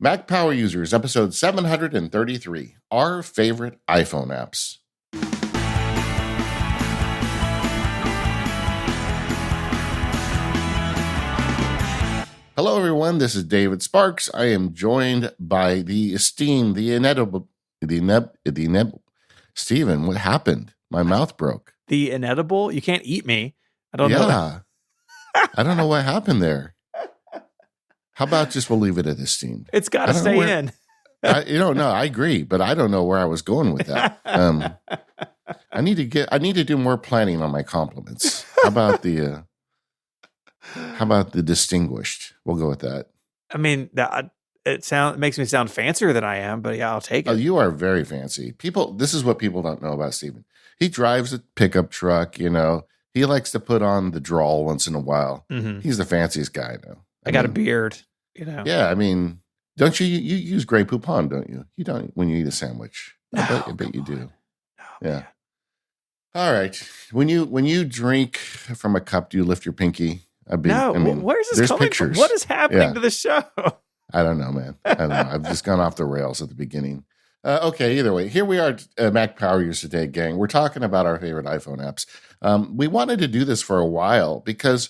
Mac Power Users, episode 733, our favorite iPhone apps. Hello, everyone. This is David Sparks. I am joined by the esteemed, Steven, what happened? My mouth broke. The inedible? You can't eat me. I don't know. Yeah. I don't know what happened there. How about just we'll leave it at esteemed? It's got to stay in. No, I agree, but I don't know where I was going with that. I need to do more planning on my compliments. How about the distinguished? We'll go with that. I mean, it makes me sound fancier than I am, but yeah, I'll take it. Oh, you are very fancy. This is what people don't know about Steven. He drives a pickup truck, He likes to put on the drawl once in a while. Mm-hmm. He's the fanciest guy now. I got a beard, Yeah, I mean, don't you use Grey Poupon, don't you? You don't when you eat a sandwich. No, I bet you do. No, yeah. Man. All right. When you drink from a cup, do you lift your pinky? Where's this coming pictures. from? What is happening to the show? I don't know, man. I don't know. I've just gone off the rails at the beginning. Okay, either way, here we are, Mac Power Users today, gang. We're talking about our favorite iPhone apps. We wanted to do this for a while because,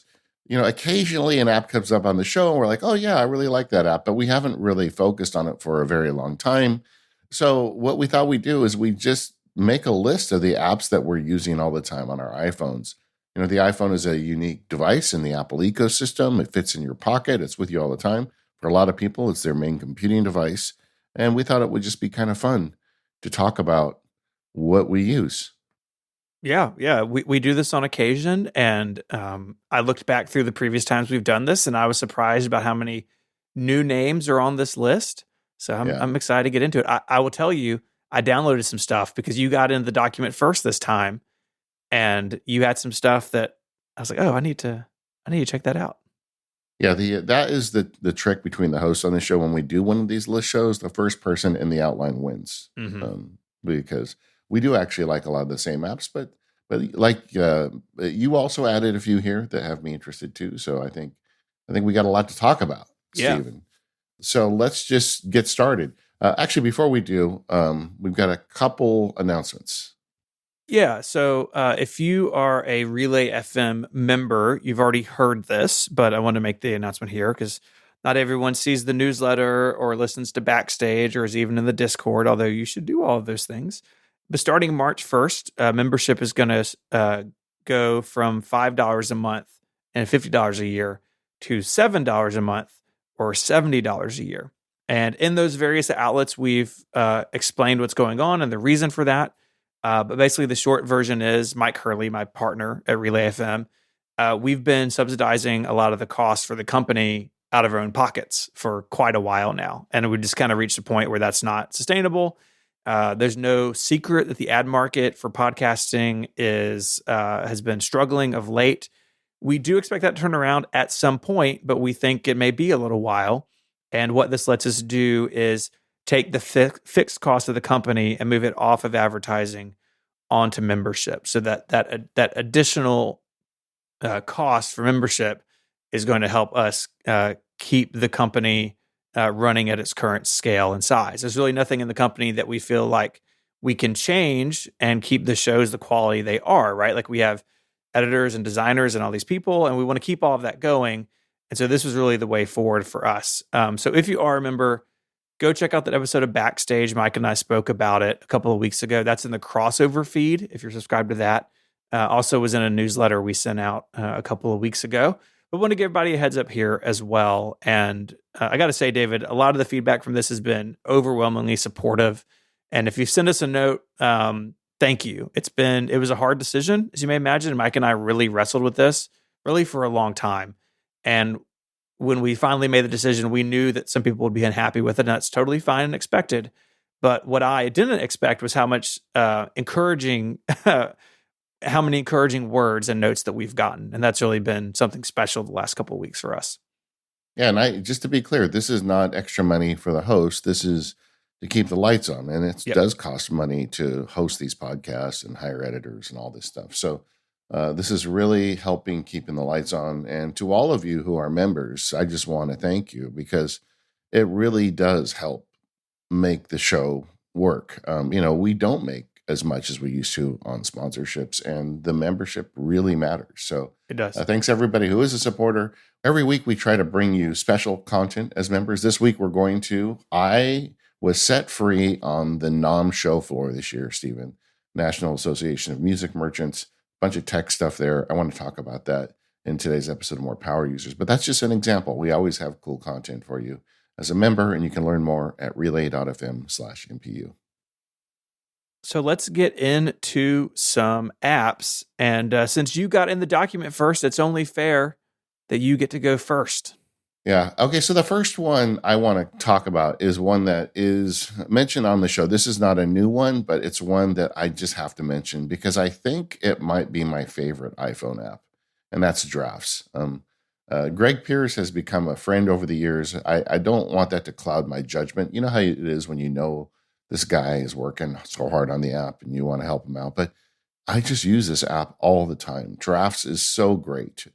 occasionally an app comes up on the show and we're like, oh, yeah, I really like that app, but we haven't really focused on it for a very long time. So what we thought we'd do is we just make a list of the apps that we're using all the time on our iPhones. The iPhone is a unique device in the Apple ecosystem. It fits in your pocket. It's with you all the time. For a lot of people, it's their main computing device. And we thought it would just be kind of fun to talk about what we use. Yeah. We do this on occasion. And I looked back through the previous times we've done this, and I was surprised about how many new names are on this list. So I'm excited to get into it. I will tell you, I downloaded some stuff because you got into the document first this time. And you had some stuff that I was like, oh, I need to check that out. Yeah, that is the trick between the hosts on the show. When we do one of these list shows, the first person in the outline wins. Mm-hmm. Because we do actually like a lot of the same apps, but like you also added a few here that have me interested too. So I think we got a lot to talk about, Steven. So let's just get started. Actually, before we do, we've got a couple announcements. Yeah, so if you are a Relay FM member, you've already heard this, but I want to make the announcement here because not everyone sees the newsletter or listens to Backstage or is even in the Discord, although you should do all of those things. But starting March 1st, membership is going to go from $5 a month and $50 a year to $7 a month or $70 a year. And in those various outlets, we've explained what's going on and the reason for that. But basically, the short version is Mike Hurley, my partner at Relay FM. We've been subsidizing a lot of the costs for the company out of our own pockets for quite a while now. And we just kind of reached a point where that's not sustainable. There's no secret that the ad market for podcasting has been struggling of late. We do expect that to turn around at some point, but we think it may be a little while. And what this lets us do is take the fixed cost of the company and move it off of advertising onto membership. So that additional cost for membership is going to help us keep the company running at its current scale and size. There's really nothing in the company that we feel like we can change and keep the shows the quality they are, right? Like we have editors and designers and all these people, and we want to keep all of that going. And so this was really the way forward for us. So if you are a member, go check out that episode of Backstage. Mike and I spoke about it a couple of weeks ago. That's in the crossover feed if you're subscribed to that. Also was in a newsletter we sent out a couple of weeks ago. But want to give everybody a heads up here as well. And I got to say, David, a lot of the feedback from this has been overwhelmingly supportive. And if you send us a note, thank you. It was a hard decision, as you may imagine. Mike and I really wrestled with this really for a long time. And when we finally made the decision, we knew that some people would be unhappy with it, and that's totally fine and expected. But what I didn't expect was how much how many encouraging words and notes that we've gotten. And that's really been something special the last couple of weeks for us. Yeah, and just to be clear, this is not extra money for the host. This is to keep the lights on. And it does cost money to host these podcasts and hire editors and all this stuff. So this is really helping keeping the lights on. And to all of you who are members, I just want to thank you because it really does help make the show work. We don't make as much as we used to on sponsorships, and the membership really matters. So, It does. thanks everybody who is a supporter. Every week we try to bring you special content as members. This week we're going to. I was set free on the NOM show floor this year, Stephen, National Association of Music Merchants. Bunch of tech stuff there. I want to talk about that in today's episode of More Power Users. But that's just an example. We always have cool content for you as a member, and you can learn more at relay.fm/MPU. So let's get into some apps. And since you got in the document first, it's only fair that you get to go first. Yeah. Okay. So the first one I want to talk about is one that is mentioned on the show. This is not a new one, but it's one that I just have to mention because I think it might be my favorite iPhone app, and that's Drafts. Greg Pierce has become a friend over the years. I don't want that to cloud my judgment. You know how it is when you know this guy is working so hard on the app and you want to help him out. But I just use this app all the time. Drafts is so great.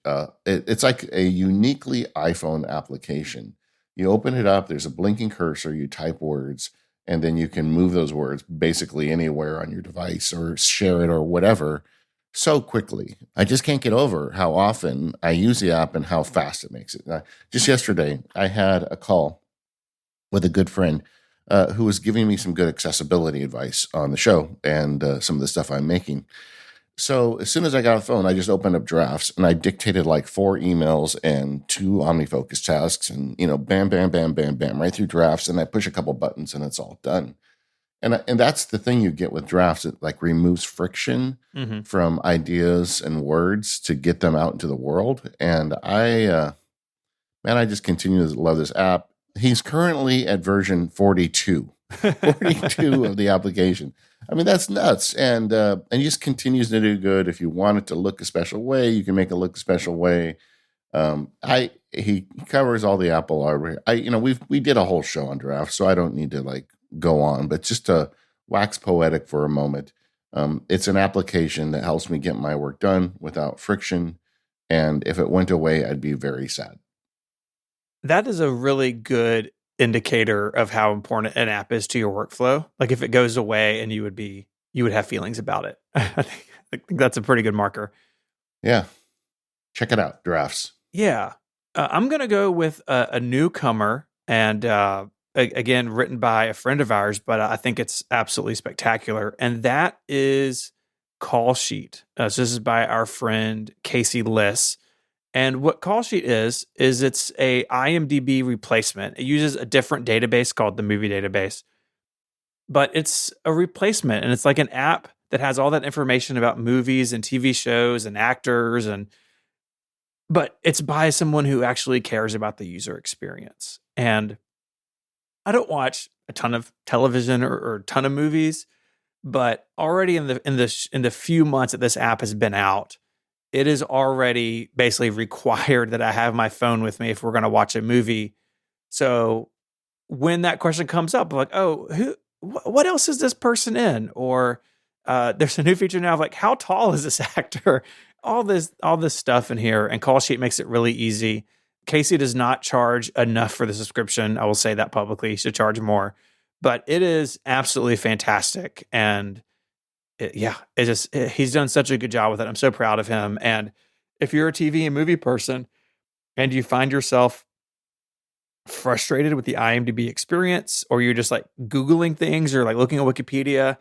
It's like a uniquely iPhone application. You open it up, there's a blinking cursor, you type words, and then you can move those words basically anywhere on your device or share it or whatever so quickly. I just can't get over how often I use the app and how fast it makes it. Just yesterday, I had a call with a good friend who was giving me some good accessibility advice on the show and some of the stuff I'm making. So as soon as I got a phone, I just opened up Drafts and I dictated like 4 emails and 2 OmniFocus tasks and, bam, bam, bam, bam, bam, right through Drafts. And I push a couple buttons and it's all done. And that's the thing you get with Drafts. It like removes friction from ideas and words to get them out into the world. And I just continue to love this app. He's currently at version 42 of the application. I mean, that's nuts. And he just continues to do good. If you want it to look a special way, you can make it look a special way. He covers all the Apple hardware. We did a whole show on Drafts, so I don't need to go on, but just to wax poetic for a moment. It's an application that helps me get my work done without friction. And if it went away, I'd be very sad. That is a really good indicator of how important an app is to your workflow. Like if it goes away and you would have feelings about it. I think that's a pretty good marker. Yeah. Check it out. Drafts. Yeah. I'm going to go with a newcomer and, again, written by a friend of ours, but I think it's absolutely spectacular. And that is Call Sheet. So this is by our friend Casey Liss. And what Call Sheet is it's a IMDb replacement. It uses a different database called the movie database, but it's a replacement. And it's like an app that has all that information about movies and TV shows and actors. But it's by someone who actually cares about the user experience. And I don't watch a ton of television or a ton of movies, but already in the few months that this app has been out, it is already basically required that I have my phone with me if we're going to watch a movie. So when that question comes up, I'm like, oh, what else is this person in? Or there's a new feature now of like, how tall is this actor? All this stuff in here, and Call Sheet makes it really easy. Casey does not charge enough for the subscription. I will say that publicly. He should charge more, but it is absolutely fantastic. And he's done such a good job with it. I'm so proud of him. And if you're a TV and movie person and you find yourself frustrated with the IMDb experience, or you're just like Googling things or like looking at Wikipedia,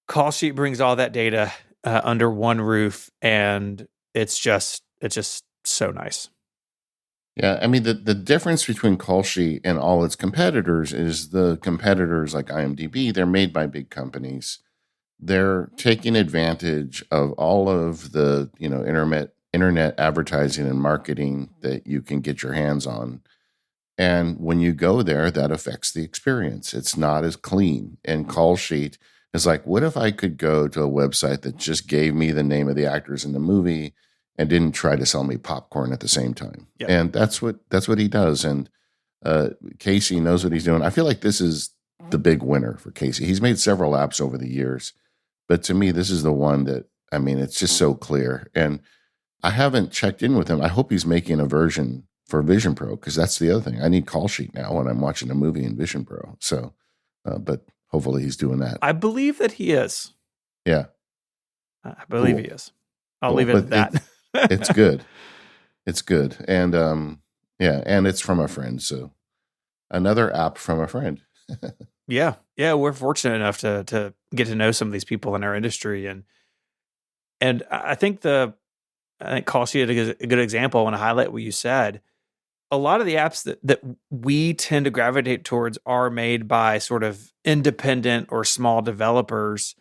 Call Sheet brings all that data under one roof, and it's just so nice. Yeah, I mean, the difference between Call Sheet and all its competitors is the competitors like IMDb, they're made by big companies. They're taking advantage of all of the, internet advertising and marketing that you can get your hands on. And when you go there, that affects the experience. It's not as clean. And Call Sheet is like, what if I could go to a website that just gave me the name of the actors in the movie and didn't try to sell me popcorn at the same time? Yep. And that's what he does. And Casey knows what he's doing. I feel like this is the big winner for Casey. He's made several apps over the years, but to me, this is the one that, it's just so clear. And I haven't checked in with him. I hope he's making a version for Vision Pro, because that's the other thing. I need Call Sheet now when I'm watching a movie in Vision Pro. So, but hopefully he's doing that. I believe that he is. Yeah. I believe he is. I'll leave it But at that. It's good. It's good. And yeah, and it's from a friend. So another app from a friend. Yeah. We're fortunate enough to get to know some of these people in our industry, and I think Call Sheet is a good example. I want to highlight what you said. A lot of the apps that we tend to gravitate towards are made by sort of independent or small developers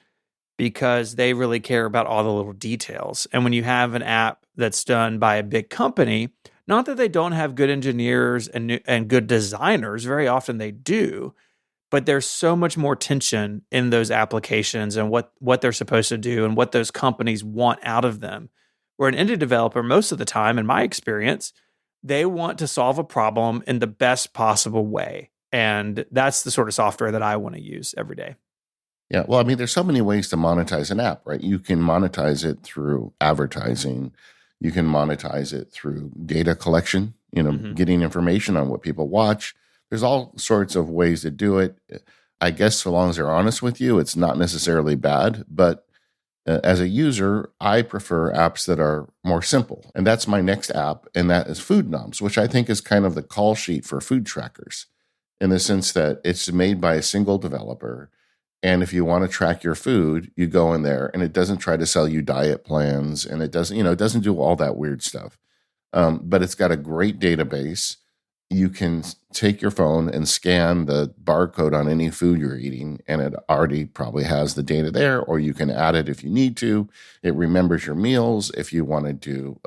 because they really care about all the little details. And when you have an app that's done by a big company, not that they don't have good engineers and good designers, very often they do, but there's so much more tension in those applications and what they're supposed to do and what those companies want out of them. Where an indie developer, most of the time, in my experience, they want to solve a problem in the best possible way. And that's the sort of software that I want to use every day. Yeah. Well, I mean, there's so many ways to monetize an app, right? You can monetize it through advertising. You can monetize it through data collection, getting information on what people watch. There's all sorts of ways to do it. I guess so long as they're honest with you, it's not necessarily bad. But as a user, I prefer apps that are more simple. And that's my next app, and that is Food Noms, which I think is kind of the call sheet for food trackers in the sense that it's made by a single developer. And if you want to track your food, you go in there, and it doesn't try to sell you diet plans, and it doesn't do all that weird stuff. But it's got a great database. You can take your phone and scan the barcode on any food you're eating, and it already probably has the data there, or you can add it if you need to. It remembers your meals. If you want to do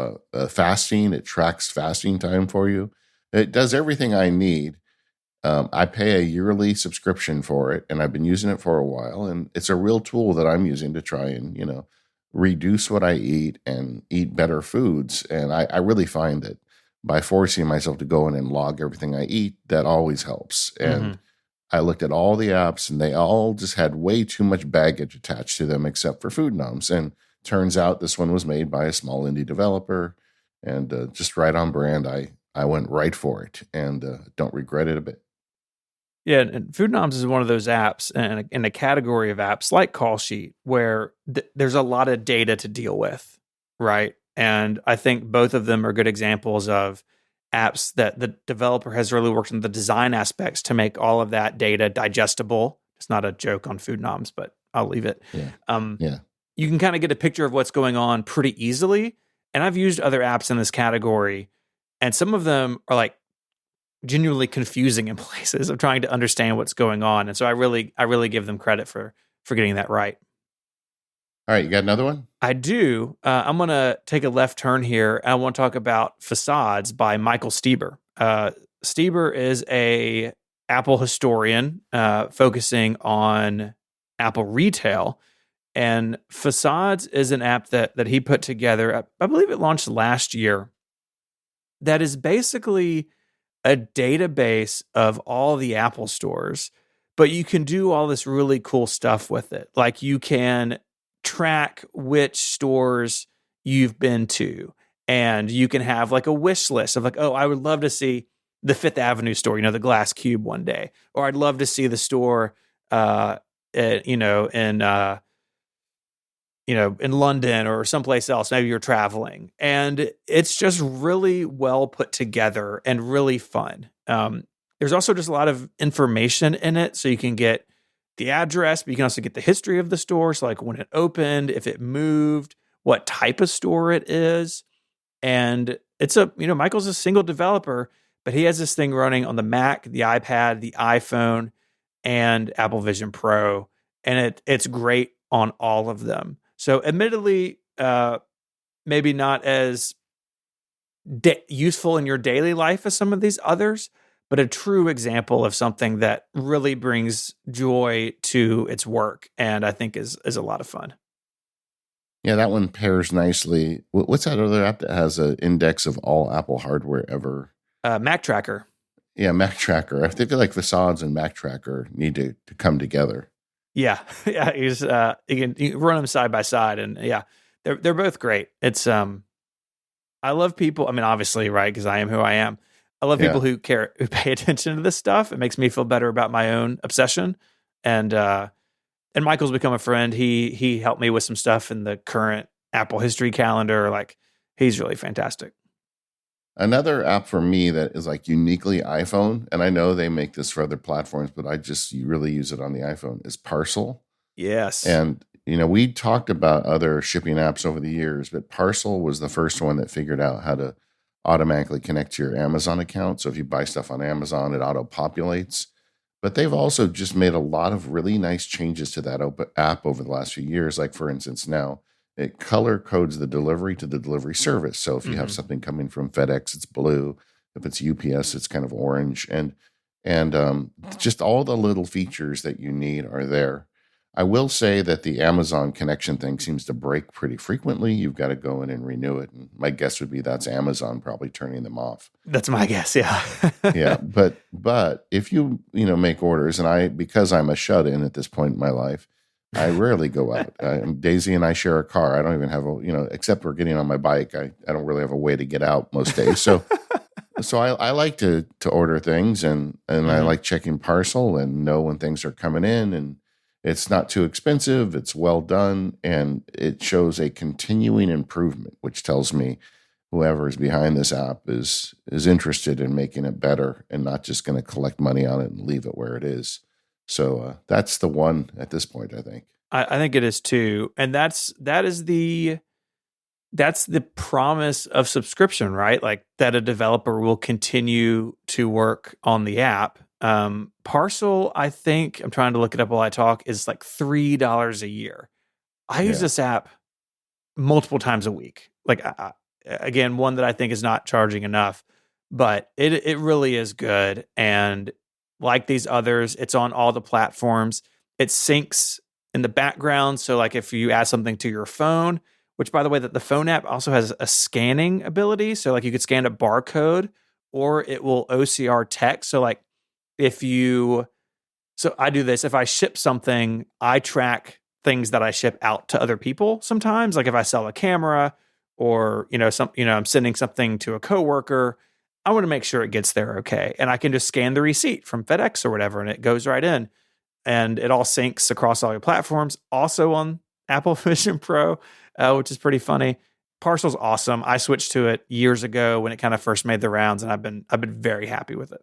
fasting, it tracks fasting time for you. It does everything I need. I pay a yearly subscription for it, and I've been using it for a while, and it's a real tool that I'm using to try and, reduce what I eat and eat better foods. And I really find that by forcing myself to go in and log everything I eat, that always helps. And I looked at all the apps, and they all just had way too much baggage attached to them, except for Food Noms. And turns out this one was made by a small indie developer, and just right on brand. I went right for it, and don't regret it a bit. Yeah, and Food Noms is one of those apps in a category of apps like Call Sheet where there's a lot of data to deal with, right? And I think both of them are good examples of apps that the developer has really worked on the design aspects to make all of that data digestible. It's not a joke on Food Noms, but I'll leave it. Yeah. You can kind of get a picture of what's going on pretty easily. And I've used other apps in this category, and some of them are like genuinely confusing in places of trying to understand what's going on. And so I really give them credit for getting that right. All right, you got another one? I do. I'm going to take a left turn here. And I want to talk about Facades by Michael Stieber. Stieber is a Apple historian focusing on Apple retail. And Facades is an app that he put together. I believe it launched last year. That is basically a database of all the Apple stores, but you can do all this really cool stuff with it. Like you can track which stores you've been to, and you can have like a wish list of like, oh, I would love to see the Fifth Avenue store, the glass cube one day, or I'd love to see the store, in London or someplace else, maybe you're traveling. And it's just really well put together and really fun. There's also just a lot of information in it. So you can get the address, but you can also get the history of the store. So like when it opened, if it moved, what type of store it is. And it's Michael's a single developer, but he has this thing running on the Mac, the iPad, the iPhone, and Apple Vision Pro. And it's great on all of them. So admittedly, maybe not as useful in your daily life as some of these others, but a true example of something that really brings joy to its work, and I think is a lot of fun. Yeah, that one pairs nicely. What's that other app that has an index of all Apple hardware ever? Mac Tracker. Yeah, Mac Tracker. I feel like Facades and Mac Tracker need to come together. Yeah, you can run them side by side, and yeah, they're both great. It's I love people. I mean, obviously, right? Because I am who I am. I love people Yeah. who care, who pay attention to this stuff. It makes me feel better about my own obsession. And Michael's become a friend. He helped me with some stuff in the current Apple history calendar. Like, he's really fantastic. Another app for me that is like uniquely iPhone, and I know they make this for other platforms, but I just really use it on the iPhone, is Parcel. Yes. And, we talked about other shipping apps over the years, but Parcel was the first one that figured out how to automatically connect to your Amazon account. So if you buy stuff on Amazon, it auto populates. But they've also just made a lot of really nice changes to that app over the last few years. Like, for instance, now it color codes the delivery to the delivery service. So if you have something coming from FedEx, it's blue. If it's UPS, it's kind of orange. And just all the little features that you need are there. I will say that the Amazon connection thing seems to break pretty frequently. You've got to go in and renew it. And my guess would be that's Amazon probably turning them off. That's my guess. Yeah. Yeah, but if make orders, and because I'm a shut in at this point in my life, I rarely go out. Daisy and I share a car. I don't even have except for getting on my bike. I don't really have a way to get out most days. So I like to order things, and I like checking Parcel and know when things are coming in, and it's not too expensive. It's well done, and it shows a continuing improvement, which tells me whoever is behind this app is interested in making it better and not just going to collect money on it and leave it where it is. So that's the one at this point, I think. I think it is too. And that's the promise of subscription, right? Like, that a developer will continue to work on the app. Parcel, I think, I'm trying to look it up while I talk, is like $3 a year. I use this app multiple times a week. Like, again, one that I think is not charging enough, but it really is good. And like these others, it's on all the platforms. It syncs in the background. So like, if you add something to your phone, which, by the way, that the phone app also has a scanning ability. So like, you could scan a barcode, or it will OCR text. So like, so I do this. If I ship something, I track things that I ship out to other people sometimes. Like, if I sell a camera, or, I'm sending something to a coworker, I want to make sure it gets there okay. And I can just scan the receipt from FedEx or whatever, and it goes right in. And it all syncs across all your platforms. Also on Apple Vision Pro, which is pretty funny. Parcel's awesome. I switched to it years ago when it kind of first made the rounds, and I've been very happy with it.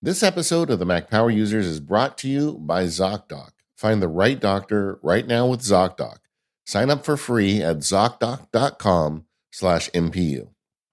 This episode of the Mac Power Users is brought to you by ZocDoc. Find the right doctor right now with ZocDoc. Sign up for free at ZocDoc.com/MPU.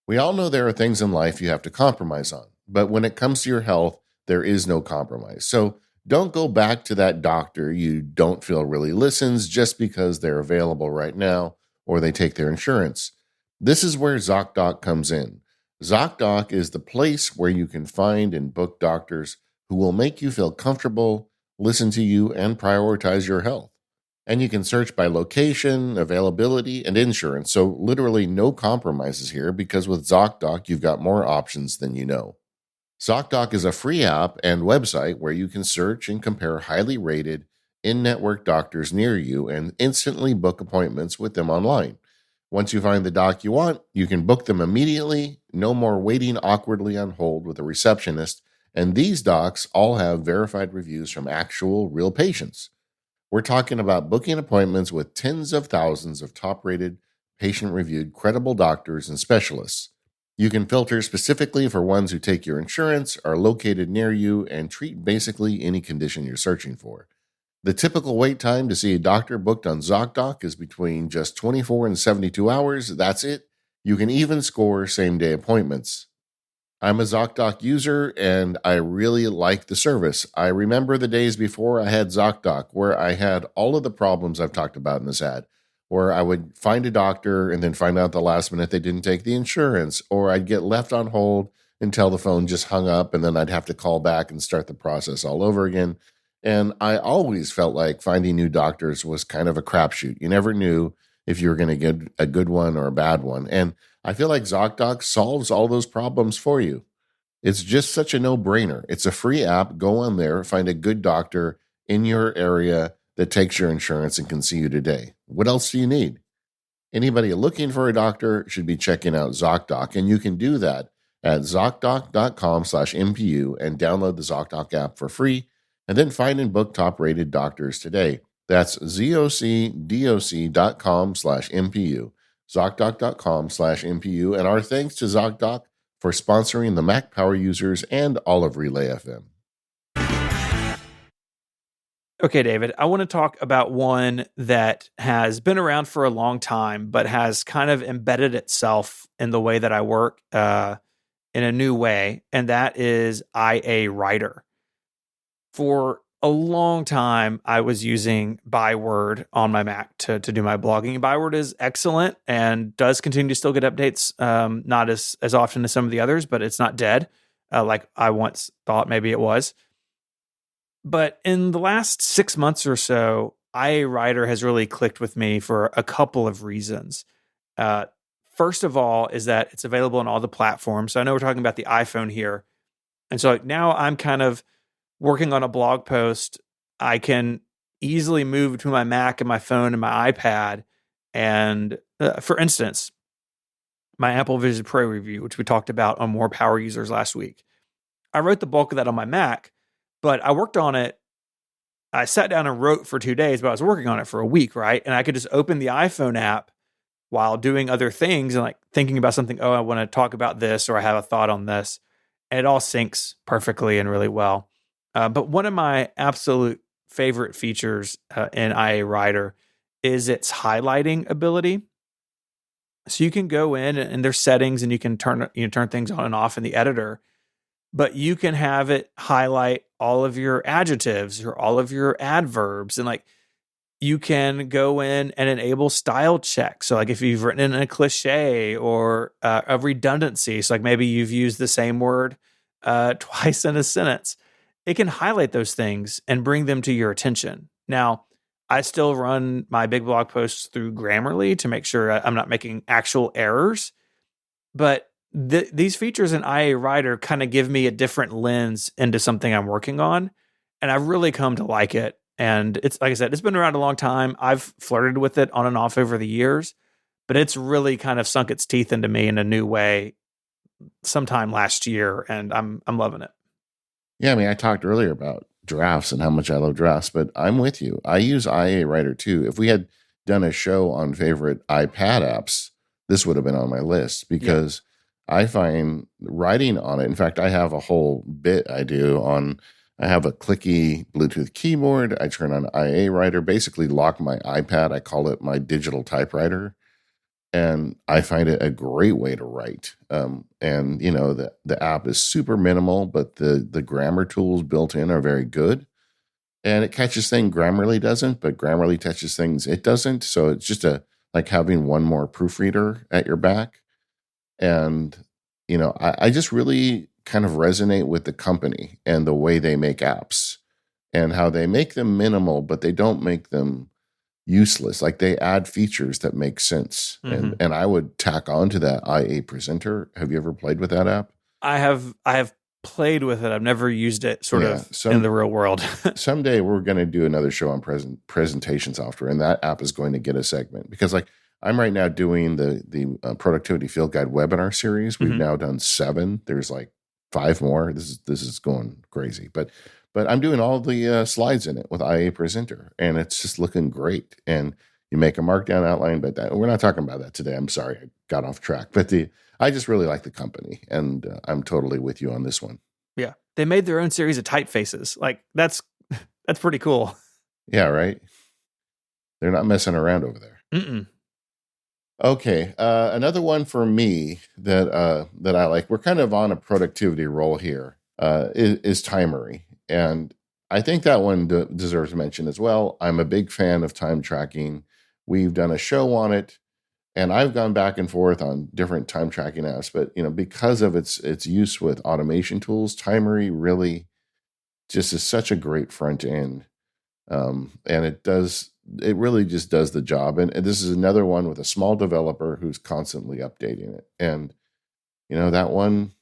We all know there are things in life you have to compromise on, but when it comes to your health, there is no compromise. So don't go back to that doctor you don't feel really listens just because they're available right now or they take their insurance. This is where ZocDoc comes in. ZocDoc is the place where you can find and book doctors who will make you feel comfortable, listen to you, and prioritize your health. And you can search by location, availability, and insurance. So literally no compromises here, because with ZocDoc, you've got more options than you know. ZocDoc is a free app and website where you can search and compare highly rated in-network doctors near you and instantly book appointments with them online. Once you find the doc you want, you can book them immediately. No more waiting awkwardly on hold with a receptionist. And these docs all have verified reviews from actual real patients. We're talking about booking appointments with tens of thousands of top-rated, patient-reviewed, credible doctors and specialists. You can filter specifically for ones who take your insurance, are located near you, and treat basically any condition you're searching for. The typical wait time to see a doctor booked on ZocDoc is between just 24 and 72 hours. That's it. You can even score same-day appointments. I'm a ZocDoc user, and I really like the service. I remember the days before I had ZocDoc, where I had all of the problems I've talked about in this ad, where I would find a doctor and then find out the last minute they didn't take the insurance, or I'd get left on hold until the phone just hung up, and then I'd have to call back and start the process all over again. And I always felt like finding new doctors was kind of a crapshoot. You never knew if you were going to get a good one or a bad one. And I feel like ZocDoc solves all those problems for you. It's just such a no-brainer. It's a free app. Go on there, find a good doctor in your area that takes your insurance and can see you today. What else do you need? Anybody looking for a doctor should be checking out ZocDoc, and you can do that at ZocDoc.com/MPU and download the ZocDoc app for free, and then find and book top-rated doctors today. That's ZocDoc.com/MPU, ZocDoc.com/MPU, and our thanks to ZocDoc for sponsoring the Mac Power Users and all of Relay FM. Okay, David, I want to talk about one that has been around for a long time, but has kind of embedded itself in the way that I work in a new way, and that is IA Writer. For a long time, I was using Byword on my Mac to do my blogging. Byword is excellent and does continue to still get updates, not as often as some of the others, but it's not dead like I once thought maybe it was. But in the last 6 months or so, IA Writer has really clicked with me for a couple of reasons. First of all, is that it's available on all the platforms. So I know we're talking about the iPhone here. And so now I'm kind of working on a blog post. I can easily move between my Mac and my phone and my iPad. And for instance, my Apple Vision Pro review, which we talked about on More Power Users last week, I wrote the bulk of that on my Mac. But I worked on it. I sat down and wrote for 2 days, but I was working on it for a week, right? And I could just open the iPhone app while doing other things and like thinking about something. Oh, I want to talk about this, or I have a thought on this. And it all syncs perfectly and really well. But one of my absolute favorite features in IA Writer is its highlighting ability. So you can go in and there's settings and you can turn things on and off in the editor. But you can have it highlight all of your adjectives or all of your adverbs. And like you can go in and enable style checks. So like if you've written in a cliche or a redundancy, so like maybe you've used the same word twice in a sentence, it can highlight those things and bring them to your attention. Now, I still run my big blog posts through Grammarly to make sure I'm not making actual errors. But these features in IA Writer kind of give me a different lens into something I'm working on, and I've really come to like it. And it's like I said, it's been around a long time. I've flirted with it on and off over the years, but it's really kind of sunk its teeth into me in a new way sometime last year, and I'm loving it. Yeah, I mean, I talked earlier about drafts and how much I love drafts, but I'm with you. I use IA Writer too. If we had done a show on favorite iPad apps, this would have been on my list because I find writing on it. In fact, I have a whole bit I do on, I have a clicky Bluetooth keyboard. I turn on IA Writer, basically lock my iPad. I call it my digital typewriter. And I find it a great way to write. And, you know, the app is super minimal, but the grammar tools built in are very good. And it catches things Grammarly doesn't, but Grammarly catches things it doesn't. So it's just like having one more proofreader at your back. And, you know, I just really kind of resonate with the company and the way they make apps and how they make them minimal, but they don't make them useless. Like they add features that make sense. Mm-hmm. And I would tack on to that IA Presenter. Have you ever played with that app? I have played with it. I've never used it in the real world. Someday we're going to do another show on presentation software, and that app is going to get a segment because like I'm right now doing the Productivity Field Guide webinar series. We've now done 7. There's like 5 more. This is going crazy, but I'm doing all the slides in it with IA Presenter, and it's just looking great. And you make a markdown outline, but we're not talking about that today. I'm sorry, I got off track. But I just really like the company, and I'm totally with you on this one. Yeah, they made their own series of typefaces. Like that's pretty cool. Yeah, right. They're not messing around over there. Mm-mm. Okay, another one for me that I like. We're kind of on a productivity roll here. Is Timery. And I think that one deserves mention as well. I'm a big fan of time tracking. We've done a show on it, and I've gone back and forth on different time tracking apps. But you know, because of its use with automation tools, Timery really just is such a great front end, and it really just does the job. And this is another one with a small developer who's constantly updating it. And you know, that one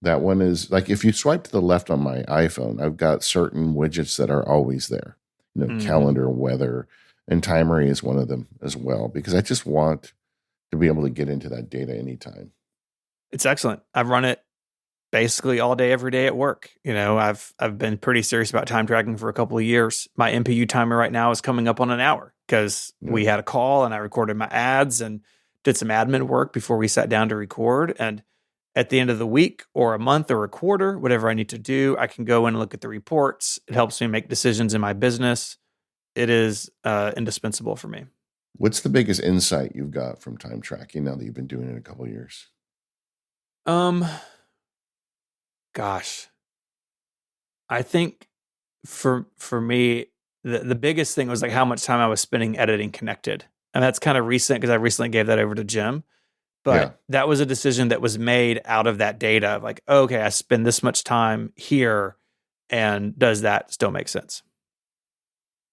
is like if you swipe to the left on my iPhone, I've got certain widgets that are always there. You know, calendar, weather, and Timery is one of them as well, because I just want to be able to get into that data anytime. It's excellent. I've run it basically all day, every day at work. I've been pretty serious about time tracking for a couple of years. My MPU timer right now is coming up on an hour because Yeah. we had a call and I recorded my ads and did some admin work before we sat down to record. And at the end of the week or a month or a quarter, whatever I need to do, I can go in and look at the reports. It helps me make decisions in my business. It is indispensable for me. What's the biggest insight you've got from time tracking now that you've been doing it a couple of years? Um, Gosh, I think for me, the biggest thing was like how much time I was spending editing Connected, and that's kind of recent because I recently gave that over to Jim. Yeah. But that was a decision that was made out of that data. Like, okay, I spend this much time here, and does that still make sense?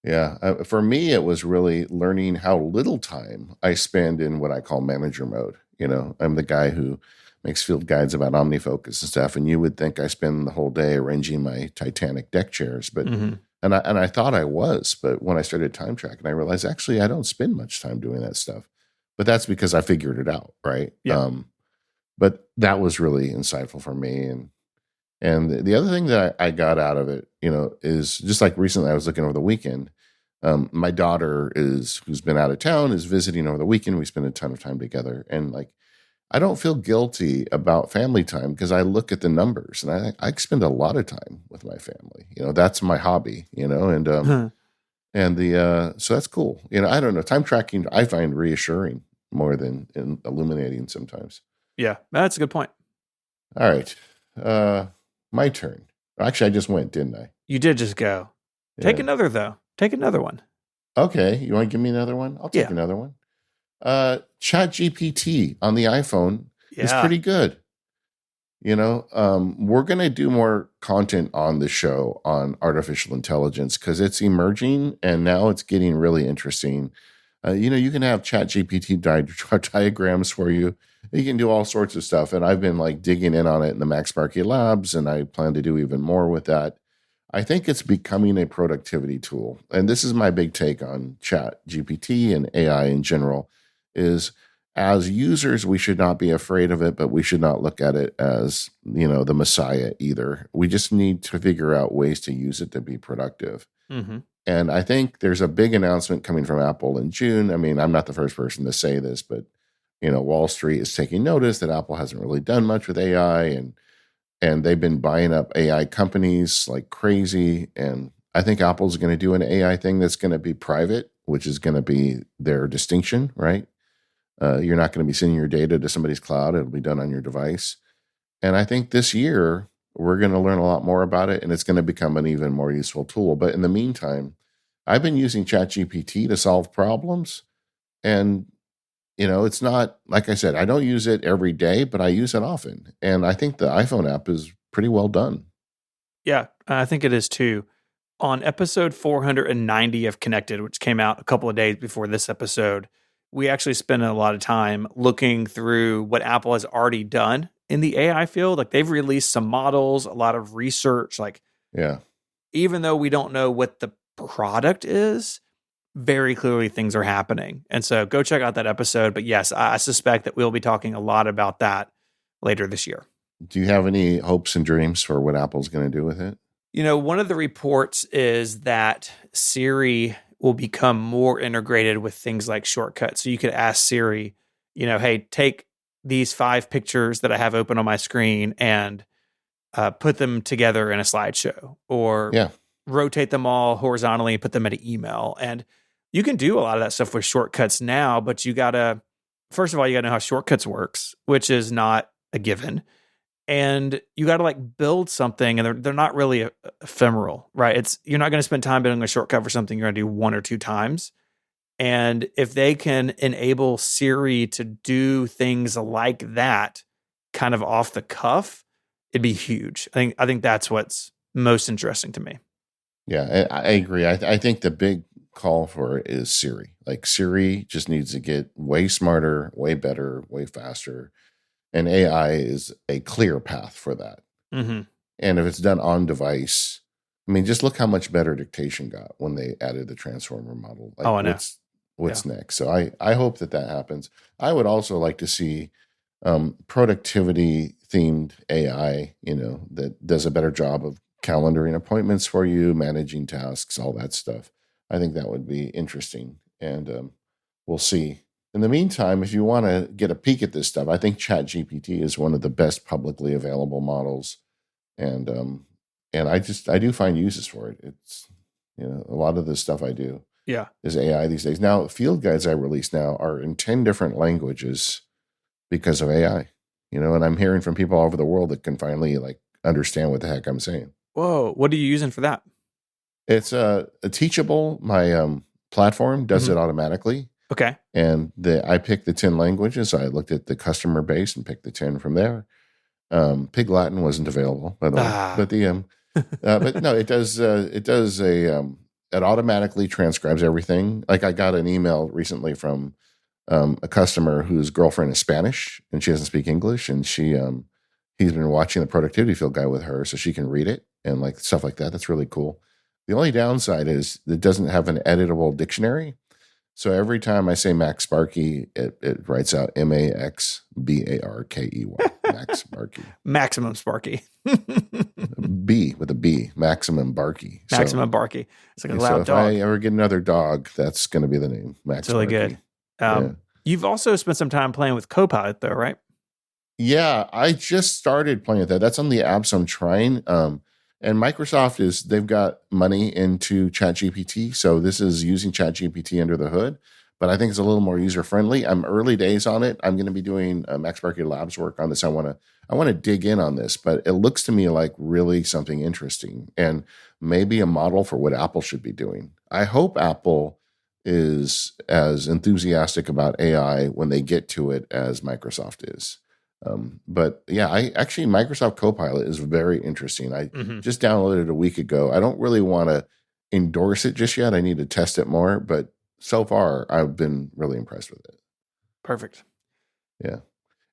Yeah. For me, it was really learning how little time I spend in what I call manager mode. I'm the guy who makes field guides about OmniFocus and stuff. And you would think I spend the whole day arranging my Titanic deck chairs, but Mm-hmm. and I thought I was, but when I started time tracking, I realized actually I don't spend much time doing that stuff. But that's because I figured it out, right? Yeah. But that was really insightful for me. And the other thing that I got out of it, is just like recently I was looking over the weekend. My daughter who's been out of town, is visiting over the weekend. We spend a ton of time together, and like I don't feel guilty about family time because I look at the numbers, and I spend a lot of time with my family. That's my hobby. And the so that's cool. I don't know. Time tracking I find reassuring more than illuminating sometimes. Yeah, that's a good point. All right. My turn. Actually, I just went, didn't I? You did just go. Take Yeah. another though. Take another one. Okay. You want to give me another one? I'll take Yeah. another one. Chat GPT on the iPhone is Yeah. pretty good. We're going to do more content on the show on artificial intelligence because it's emerging and now it's getting really interesting. You can have chat GPT diagrams for you. You can do all sorts of stuff. And I've been like digging in on it in the Max Sparky Labs, and I plan to do even more with that. I think it's becoming a productivity tool. And this is my big take on chat GPT and AI in general is as users, we should not be afraid of it, but we should not look at it as, the messiah either. We just need to figure out ways to use it to be productive. Mm-hmm. And I think there's a big announcement coming from Apple in June. I mean, I'm not the first person to say this, but Wall Street is taking notice that Apple hasn't really done much with AI, and they've been buying up AI companies like crazy. And I think Apple's going to do an AI thing that's going to be private, which is going to be their distinction, right? You're not going to be sending your data to somebody's cloud. It'll be done on your device. And I think this year we're going to learn a lot more about it, and it's going to become an even more useful tool. But in the meantime, I've been using ChatGPT to solve problems. And, it's not, like I said, I don't use it every day, but I use it often. And I think the iPhone app is pretty well done. Yeah, I think it is too. On episode 490 of Connected, which came out a couple of days before this episode, we actually spent a lot of time looking through what Apple has already done in the AI field. Like they've released some models, a lot of research. Like, Yeah. even though we don't know what the product is, very clearly things are happening. And so go check out that episode. But yes, I suspect that we'll be talking a lot about that later this year. Do you have any hopes and dreams for what Apple's going to do with it? One of the reports is that Siri will become more integrated with things like shortcuts. So you could ask Siri, hey, take these 5 pictures that I have open on my screen and put them together in a slideshow, or Yeah. rotate them all horizontally and put them in an email. And you can do a lot of that stuff with shortcuts now, but first of all, you gotta know how shortcuts works, which is not a given. And you got to like build something, and they're not really ephemeral, right? You're not going to spend time building a shortcut for something you're going to do 1 or 2 times. And if they can enable Siri to do things like that, kind of off the cuff, it'd be huge. I think that's what's most interesting to me. Yeah, I agree. I think the big call for it is Siri. Like Siri just needs to get way smarter, way better, way faster. And AI is a clear path for that. Mm-hmm. And if it's done on device, I mean, just look how much better dictation got when they added the transformer model. Like, Oh, I know. what's next. So I hope that happens. I would also like to see productivity themed AI, that does a better job of calendaring appointments for you, managing tasks, all that stuff. I think that would be interesting. And we'll see. In the meantime, if you want to get a peek at this stuff, I think ChatGPT is one of the best publicly available models. And I do find uses for it. It's, a lot of the stuff I do Yeah. is AI these days. Now, field guides I release now are in 10 different languages because of AI, and I'm hearing from people all over the world that can finally understand what the heck I'm saying. Whoa. What are you using for that? It's a Teachable. My platform does it automatically. Okay. And I picked the 10 languages. I looked at the customer base and picked the 10 from there. Pig Latin wasn't available, by the way, but no, it does it automatically transcribes everything. Like I got an email recently from a customer whose girlfriend is Spanish and she doesn't speak English, and he's been watching the productivity field guide with her so she can read it and stuff like that. That's really cool. The only downside is it doesn't have an editable dictionary. So every time I say Max Sparky, it writes out MAXBARKEY. Max Sparky. Maximum Sparky. B with a B. Maximum Barky. Maximum Barky. It's like a loud so if dog. I ever get another dog, that's going to be the name. Max. It's really Barky. good. You've also spent some time playing with Copilot, though, right? Yeah, I just started playing with that. That's on the apps I'm trying. And Microsoft they've got money into ChatGPT. So this is using ChatGPT under the hood, but I think it's a little more user friendly. I'm early days on it. I'm going to be doing Max Barkley Labs work on this. I want to dig in on this, but it looks to me like really something interesting and maybe a model for what Apple should be doing. I hope Apple is as enthusiastic about AI when they get to it as Microsoft is. But yeah, Microsoft Copilot is very interesting. I just downloaded it a week ago. I don't really want to endorse it just yet. I need to test it more, but so far I've been really impressed with it. Perfect. Yeah.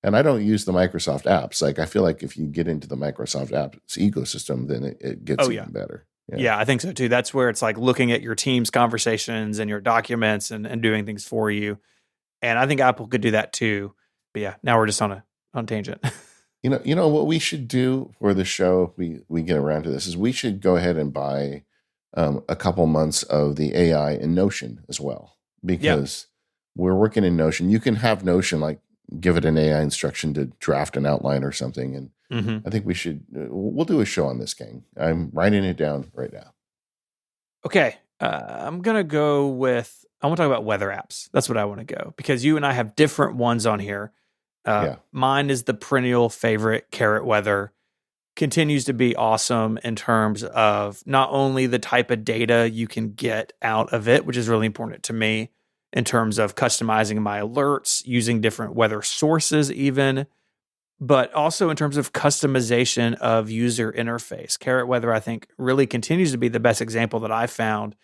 And I don't use the Microsoft apps. I feel like if you get into the Microsoft apps ecosystem, then it gets even better. Yeah, I think so too. That's where it's looking at your team's conversations and your documents and doing things for you. And I think Apple could do that too. But yeah, now we're just on tangent. You know what we should do for the show if we get around to this is we should go ahead and buy a couple months of the AI in Notion as well, because we're working in Notion. You can have Notion give it an AI instruction to draft an outline or something, and I think we should we'll do a show on this, gang. I'm writing it down right now. Okay, I'm gonna go with I want to talk about weather apps. That's what I want to go, because you and I have different ones on here. Mine is the perennial favorite, Carrot Weather. Continues to be awesome in terms of not only the type of data you can get out of it, which is really important to me in terms of customizing my alerts, using different weather sources even, but also in terms of customization of user interface. Carrot Weather, I think, really continues to be the best example that I found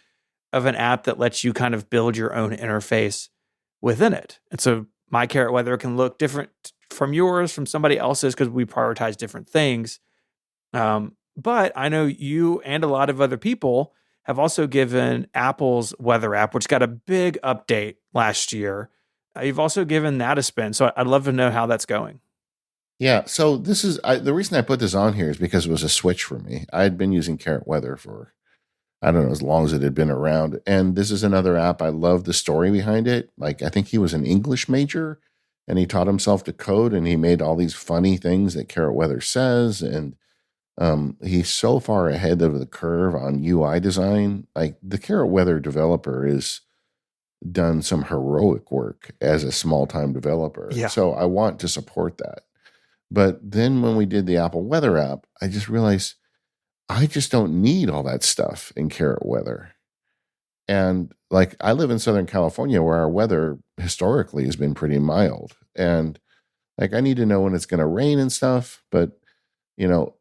of an app that lets you kind of build your own interface within it. And so my Carrot Weather can look different from yours, from somebody else's, because we prioritize different things. But I know you and a lot of other people have also given Apple's weather app, which got a big update last year. You've also given that a spin. So I'd love to know how that's going. Yeah. So this is the reason I put this on here is because it was a switch for me. I had been using Carrot Weather for, I don't know, as long as it had been around. And this is another app. I love the story behind it. I think he was an English major and he taught himself to code and he made all these funny things that Carrot Weather says. And he's so far ahead of the curve on UI design. The Carrot Weather developer is done some heroic work as a small-time developer. Yeah. So I want to support that. But then when we did the Apple Weather app, I just realized I just don't need all that stuff in Carrot Weather. And I live in Southern California where our weather historically has been pretty mild. And I need to know when it's going to rain and stuff. But,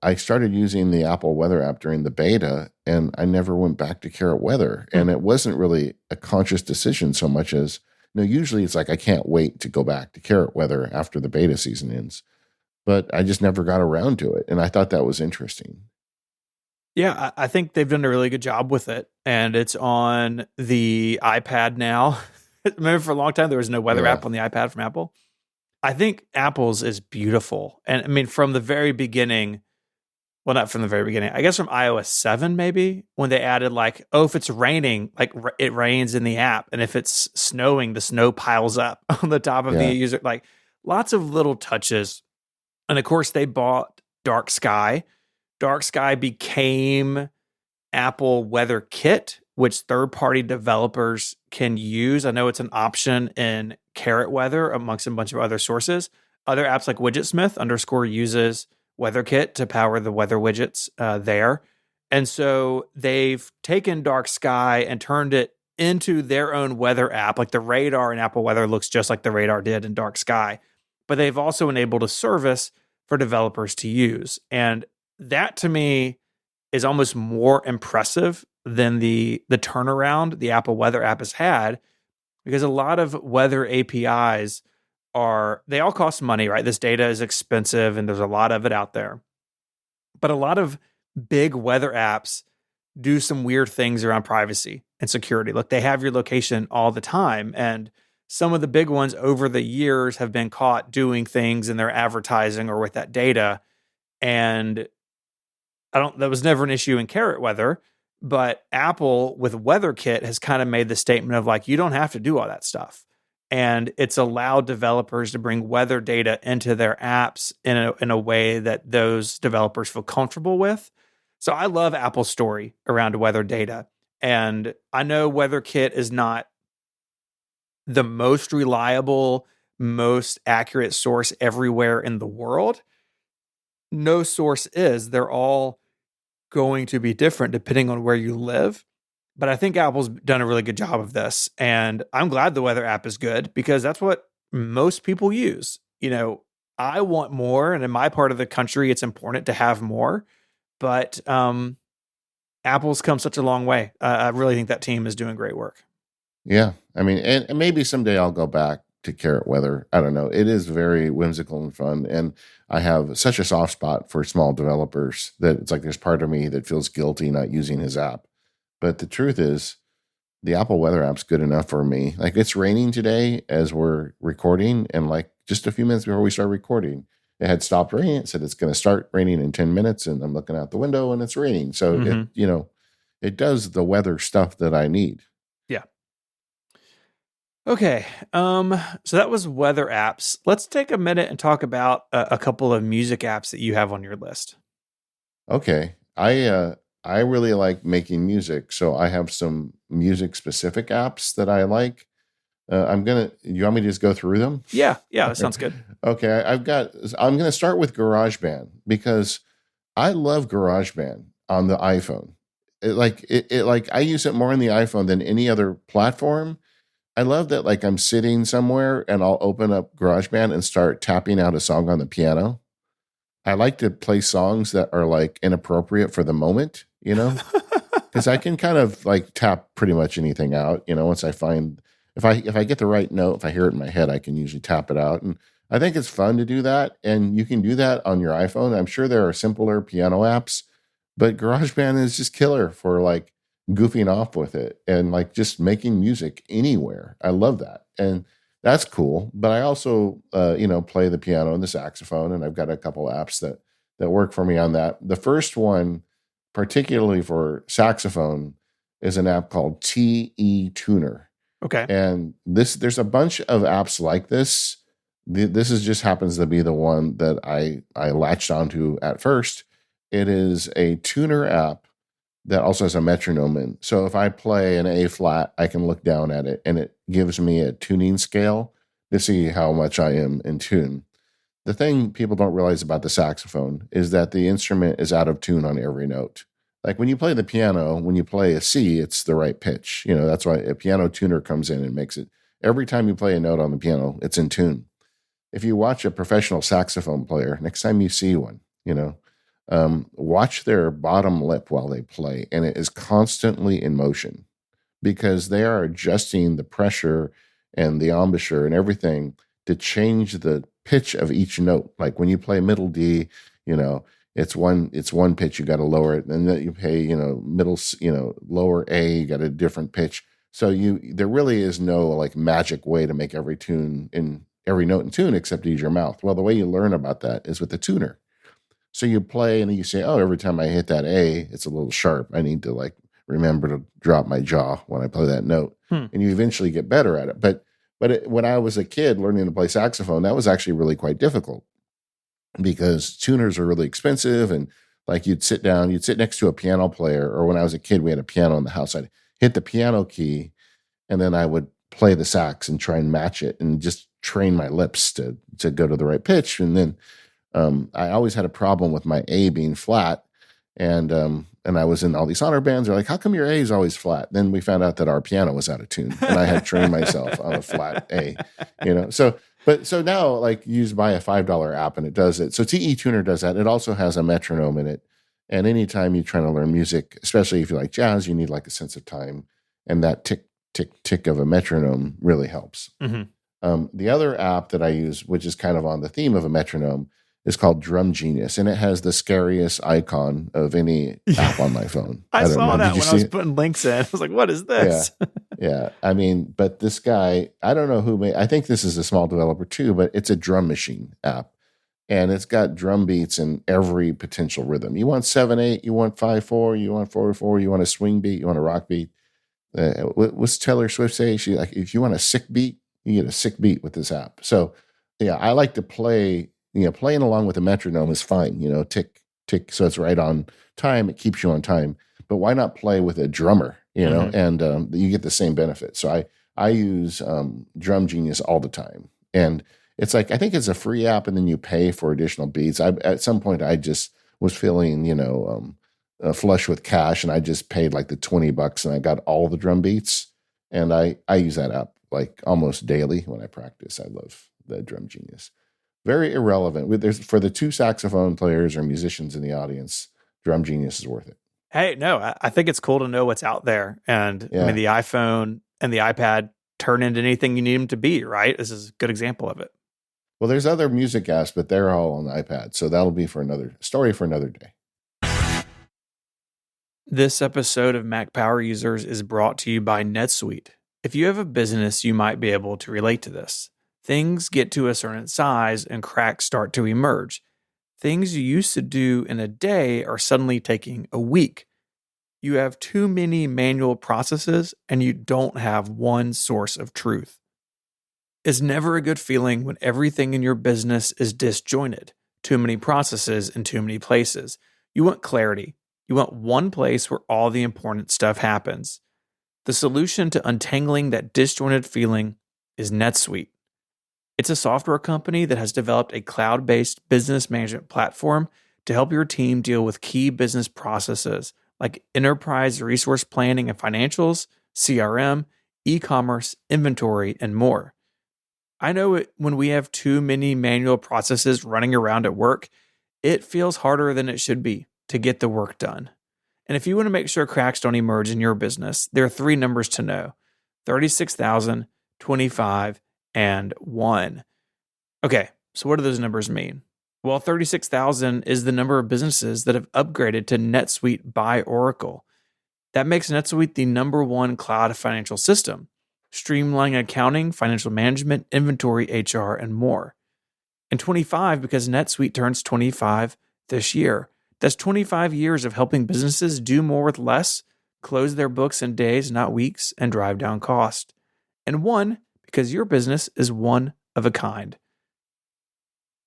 I started using the Apple Weather app during the beta and I never went back to Carrot Weather. And it wasn't really a conscious decision so much as, usually it's I can't wait to go back to Carrot Weather after the beta season ends. But I just never got around to it. And I thought that was interesting. Yeah, I think they've done a really good job with it. And it's on the iPad now. Remember, for a long time there was no weather Yeah. app on the iPad from Apple. I think Apple's is beautiful, and I mean from the very beginning. Well, not from the very beginning. I guess from iOS 7, maybe, when they added like, oh, if it's raining, like it rains in the app. And if it's snowing, the snow piles up on the top of the Yeah. user. Like lots of little touches. And of course, they bought Dark Sky. Dark Sky became Apple Weather Kit, which third-party developers can use. I know it's an option in Carrot Weather amongst a bunch of other sources. Other apps like Widgetsmith underscore uses WeatherKit to power the weather widgets there. And so they've taken Dark Sky and turned it into their own weather app. Like the radar in Apple Weather looks just like the radar did in Dark Sky. But they've also enabled a service for developers to use. And that to me is almost more impressive than the turnaround the Apple Weather app has had, because a lot of weather APIs they all cost money, right? This data is expensive and there's a lot of it out there. But a lot of big weather apps do some weird things around privacy and security. Look, they have your location all the time. And some of the big ones over the years have been caught doing things in their advertising or with that data. And that was never an issue in Carrot Weather, but Apple with WeatherKit has kind of made the statement of like, you don't have to do all that stuff. And it's allowed developers to bring weather data into their apps in a way that those developers feel comfortable with. So I love Apple's story around weather data. And I know WeatherKit is not the most reliable, most accurate source everywhere in the world. No source is. They're all going to be different depending on where you live. But I think Apple's done a really good job of this. And I'm glad the weather app is good because that's what most people use. You know, I want more. And in my part of the country, it's important to have more. But Apple's come such a long way. I really think that team is doing great work. Yeah. I mean, and maybe someday I'll go back to Carrot Weather. I don't know. It is very whimsical and fun. And I have such a soft spot for small developers that it's like there's part of me that feels guilty not using his app. But the truth is, the Apple Weather app's good enough for me. Like it's raining today as we're recording. And like just a few minutes before we start recording, it had stopped raining. It said it's going to start raining in 10 minutes. And I'm looking out the window and it's raining. So, it does the weather stuff that I need. Yeah. Okay. So that was weather apps. Let's take a minute and talk about a couple of music apps that you have on your list. Okay. I really like making music, so I have some music specific apps that I like. You want me to just go through them? Yeah, that sounds good. Okay, I'm gonna start with GarageBand because I love GarageBand on the iPhone. Like I use it more on the iPhone than any other platform. I love that like I'm sitting somewhere and I'll open up GarageBand and start tapping out a song on the piano. I like to play songs that are like inappropriate for the moment, because I can kind of like tap pretty much anything out, once I find if I get the right note, if I hear it in my head, I can usually tap it out. And I think it's fun to do that. And you can do that on your iPhone. I'm sure there are simpler piano apps, but GarageBand is just killer for like goofing off with it and like just making music anywhere. I love that. And that's cool. But I also, play the piano and the saxophone, and I've got a couple apps that work for me on that. The first one, particularly for saxophone, is an app called TE Tuner. Okay. And there's a bunch of apps like this. This just happens to be the one that I latched onto at first. It is a tuner app that also has a metronome in. So if I play an A flat, I can look down at it and it gives me a tuning scale to see how much I am in tune. The thing people don't realize about the saxophone is that the instrument is out of tune on every note. Like when you play the piano, when you play a C, it's the right pitch. That's why a piano tuner comes in and makes it. Every time you play a note on the piano, it's in tune. If you watch a professional saxophone player, next time you see one, watch their bottom lip while they play, and it is constantly in motion because they are adjusting the pressure and the embouchure and everything to change the pitch of each note. Like when you play middle D, it's one pitch, you got to lower it. And then you play, middle, lower A, you got a different pitch. So there really is no like magic way to make every note in tune except to use your mouth. Well, the way you learn about that is with the tuner. So you play and you say, oh, every time I hit that A, it's a little sharp. I need to like remember to drop my jaw when I play that note. And you eventually get better at it. But when I was a kid learning to play saxophone, that was actually really quite difficult because tuners are really expensive. And like you'd sit next to a piano player, or when I was a kid, we had a piano in the house. I'd hit the piano key and then I would play the sax and try and match it and just train my lips to go to the right pitch. And then I always had a problem with my A being flat. And I was in all these honor bands. They're like, how come your A is always flat? Then we found out that our piano was out of tune and I had trained myself on a flat A, so now like you just buy a $5 app and it does it. So TE Tuner does that. It also has a metronome in it. And anytime you're trying to learn music, especially if you like jazz, you need like a sense of time. And that tick, tick, tick of a metronome really helps. The other app that I use, which is kind of on the theme of a metronome, is called Drum Genius, and it has the scariest icon of any app on my phone. I saw that when I was putting links in. I was like, what is this? Yeah. I mean, but this guy, I don't know who made, I think this is a small developer too, but it's a drum machine app. And it's got drum beats in every potential rhythm. You want 7/8, you want 5/4, you want 4/4, you want a swing beat, you want a rock beat. What's Taylor Swift say? She like, if you want a sick beat, you get a sick beat with this app. So yeah, I like to play. Playing along with a metronome is fine. Tick, tick. So it's right on time. It keeps you on time. But why not play with a drummer? And you get the same benefit. So I use Drum Genius all the time, and it's like I think it's a free app, and then you pay for additional beats. At some point I just was feeling flush with cash, and I just paid like the $20, and I got all the drum beats, and I use that app like almost daily when I practice. I love the Drum Genius. Very irrelevant. For the two saxophone players or musicians in the audience, Drum Genius is worth it. Hey, no, I think it's cool to know what's out there. And I mean, the iPhone and the iPad turn into anything you need them to be, right? This is a good example of it. Well, there's other music apps, but they're all on the iPad. So that'll be for another story for another day. This episode of Mac Power Users is brought to you by NetSuite. If you have a business, you might be able to relate to this. Things get to a certain size and cracks start to emerge. Things you used to do in a day are suddenly taking a week. You have too many manual processes and you don't have one source of truth. It's never a good feeling when everything in your business is disjointed, too many processes in too many places. You want clarity. You want one place where all the important stuff happens. The solution to untangling that disjointed feeling is NetSuite. It's a software company that has developed a cloud-based business management platform to help your team deal with key business processes like enterprise resource planning and financials, CRM, e-commerce, inventory, and more. I know when we have too many manual processes running around at work, it feels harder than it should be to get the work done. And if you want to make sure cracks don't emerge in your business, there are 3 numbers to know: 36,000, 25, and 1. Okay, so what do those numbers mean? Well, 36,000 is the number of businesses that have upgraded to NetSuite by Oracle. That makes NetSuite the number 1 cloud financial system, streamlining accounting, financial management, inventory, HR, and more. And 25 because NetSuite turns 25 this year. That's 25 years of helping businesses do more with less, close their books in days, not weeks, and drive down cost. And 1 because your business is one of a kind.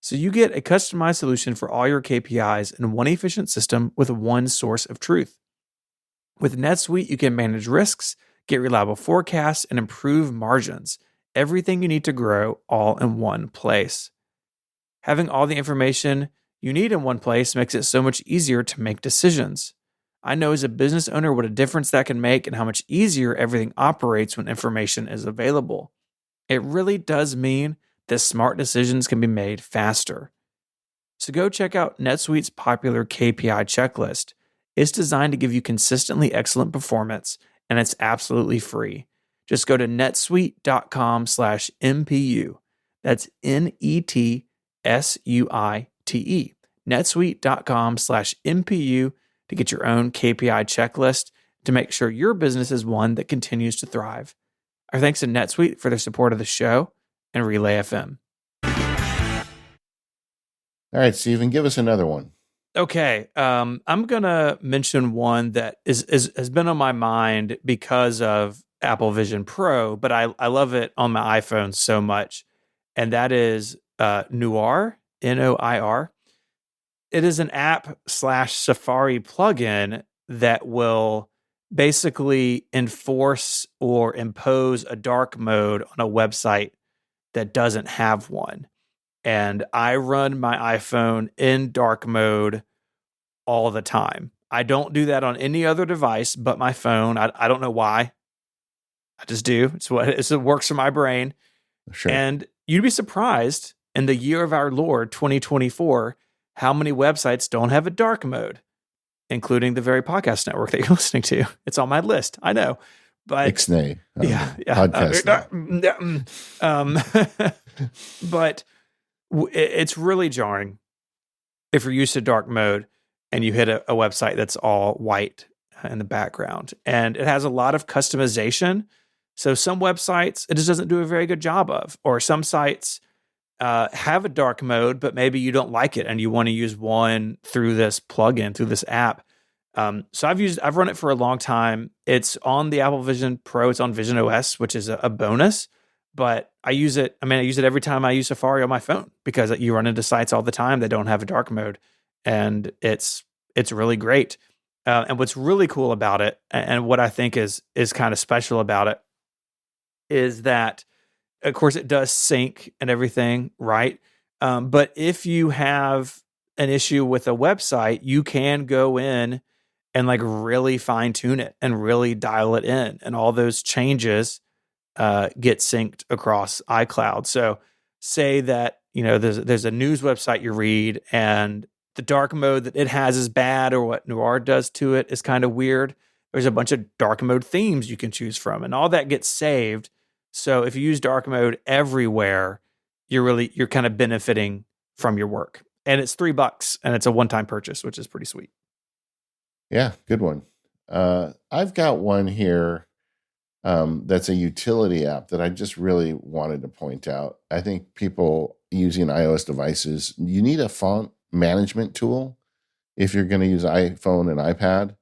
So you get a customized solution for all your KPIs in one efficient system with one source of truth. With NetSuite, you can manage risks, get reliable forecasts, and improve margins. Everything you need to grow all in one place. Having all the information you need in one place makes it so much easier to make decisions. I know as a business owner what a difference that can make and how much easier everything operates when information is available. It really does mean that smart decisions can be made faster. So go check out NetSuite's popular KPI checklist. It's designed to give you consistently excellent performance, and it's absolutely free. Just go to netsuite.com/MPU. That's NETSUITE. netsuite.com/MPU to get your own KPI checklist. to make sure your business is one that continues to thrive. Our thanks to NetSuite for their support of the show and Relay FM. All right, Stephen, give us another one. Okay, I'm gonna mention one that has been on my mind because of Apple Vision Pro, but I love it on my iPhone so much, and that is Noir, Noir. It is an app / Safari plugin that will basically enforce or impose a dark mode on a website that doesn't have one. And I run my iPhone in dark mode all the time. I don't do that on any other device but my phone. I don't know why. I just do. It works for my brain. Sure. And you'd be surprised in the year of our Lord 2024 how many websites don't have a dark mode, including the very podcast network that you're listening to. It's on my list. I know. But Ixnay. Yeah. Podcast. But it's really jarring if you're used to dark mode and you hit a website that's all white in the background. And it has a lot of customization. So some websites, it just doesn't do a very good job of. Or some sites have a dark mode, but maybe you don't like it and you want to use one through this plugin, through this app. So I've run it for a long time. It's on the Apple Vision Pro. It's on Vision OS, which is a bonus. But I use it every time I use Safari on my phone because you run into sites all the time that don't have a dark mode, and it's really great. And what's really cool about it, and what I think is kind of special about it, is that, of course, it does sync and everything, right? But if you have an issue with a website, you can go in and like really fine tune it and really dial it in, and all those changes get synced across iCloud. So say that, there's a news website you read and the dark mode that it has is bad, or what Noir does to it is kind of weird. There's a bunch of dark mode themes you can choose from, and all that gets saved. So if you use dark mode everywhere, you're kind of benefiting from your work. And it's $3 and it's a one-time purchase, which is pretty sweet. Yeah, good one. I've got one here that's a utility app that I just really wanted to point out. I think people using iOS devices, you need a font management tool if you're going to use iPhone and iPad,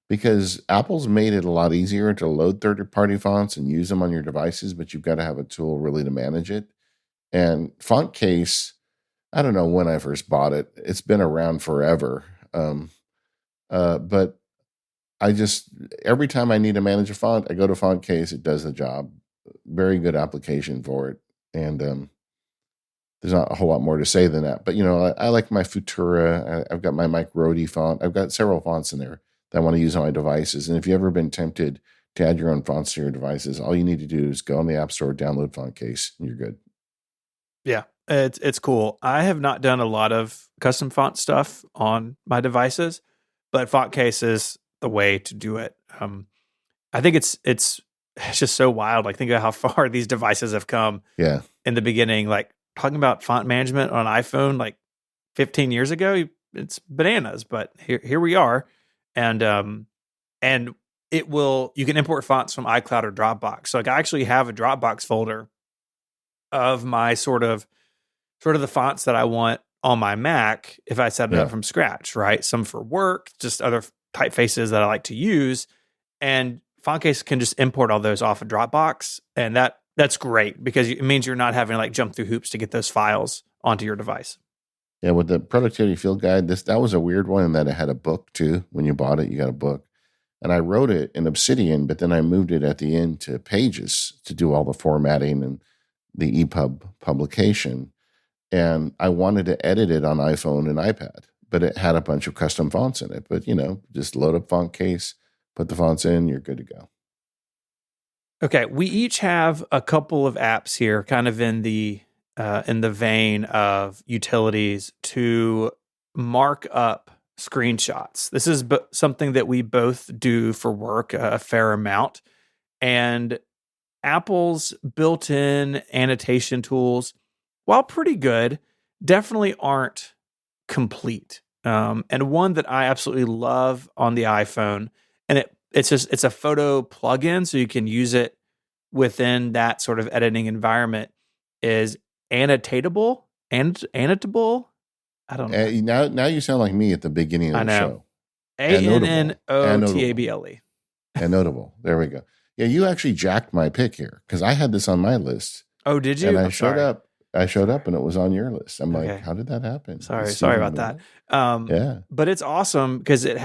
because Apple's made it a lot easier to load third-party fonts and use them on your devices, but you've got to have a tool really to manage it. And Font Case, I don't know when I first bought it. It's been around forever. But I just, every time I need to manage a font, I go to Font Case. It does the job. Very good application for it. And there's not a whole lot more to say than that. But, I like my Futura. I've got my Mike Rohde font. I've got several fonts in there that I want to use on my devices. And if you've ever been tempted to add your own fonts to your devices, all you need to do is go on the App Store, download Font Case, and you're good. Yeah, it's cool. I have not done a lot of custom font stuff on my devices, but Font Case is the way to do it. I think it's just so wild. Like, think about how far these devices have come. Yeah. In the beginning, like talking about font management on an iPhone, like 15 years ago, it's bananas. But here we are, and you can import fonts from iCloud or Dropbox. So like I actually have a Dropbox folder of my sort of the fonts that I want on my Mac if I set it up from scratch, right? Some for work, just other typefaces that I like to use, and Fontcase can just import all those off of Dropbox, and that's great because it means you're not having to like jump through hoops to get those files onto your device. Yeah, with the productivity field guide, that was a weird one in that it had a book too. When you bought it, you got a book. And I wrote it in Obsidian, but then I moved it at the end to Pages to do all the formatting and the EPUB publication. And I wanted to edit it on iPhone and iPad, but it had a bunch of custom fonts in it. But, just load up Font Case, put the fonts in, you're good to go. Okay, we each have a couple of apps here, kind of in the vein of utilities to mark up screenshots. This is something that we both do for work a fair amount. And Apple's built-in annotation tools, while pretty good, definitely aren't complete. And one that I absolutely love on the iPhone, and it it's a photo plugin, so you can use it within that sort of editing environment. Is annotatable. I don't know. Now you sound like me at the beginning of I the know. show. Annotable. Annotable, annotable. There we go. Yeah, you actually jacked my pick here because I had this on my list, Oh, did and you? I'm sorry. I showed up, and it was on your list. I'm like, Okay. how did that happen? Did Sorry Steven about move that. it? Yeah, But it's awesome because it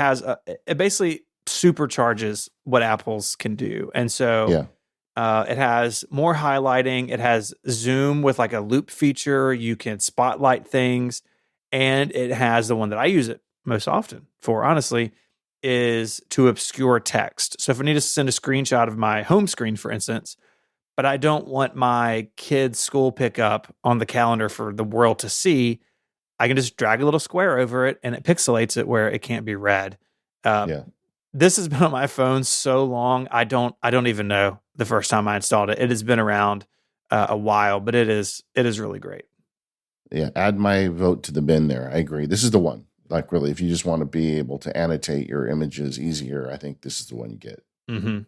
basically supercharges what Apple's can do. And so yeah, it has more highlighting. It has zoom with like a loop feature. You can spotlight things. And it has the one that I use it most often for, honestly, is to obscure text. So if I need to send a screenshot of my home screen, for instance, but I don't want my kid's school pickup on the calendar for the world to see, I can just drag a little square over it and it pixelates it where it can't be read. Uh, yeah. this has been on my phone so long. I don't even know the first time I installed it. It has been around a while, but it is really great. Yeah, add my vote to the bin there. I agree. This is the one. Like, really, if you just want to be able to annotate your images easier, I think this is the one you get. Mm-hmm.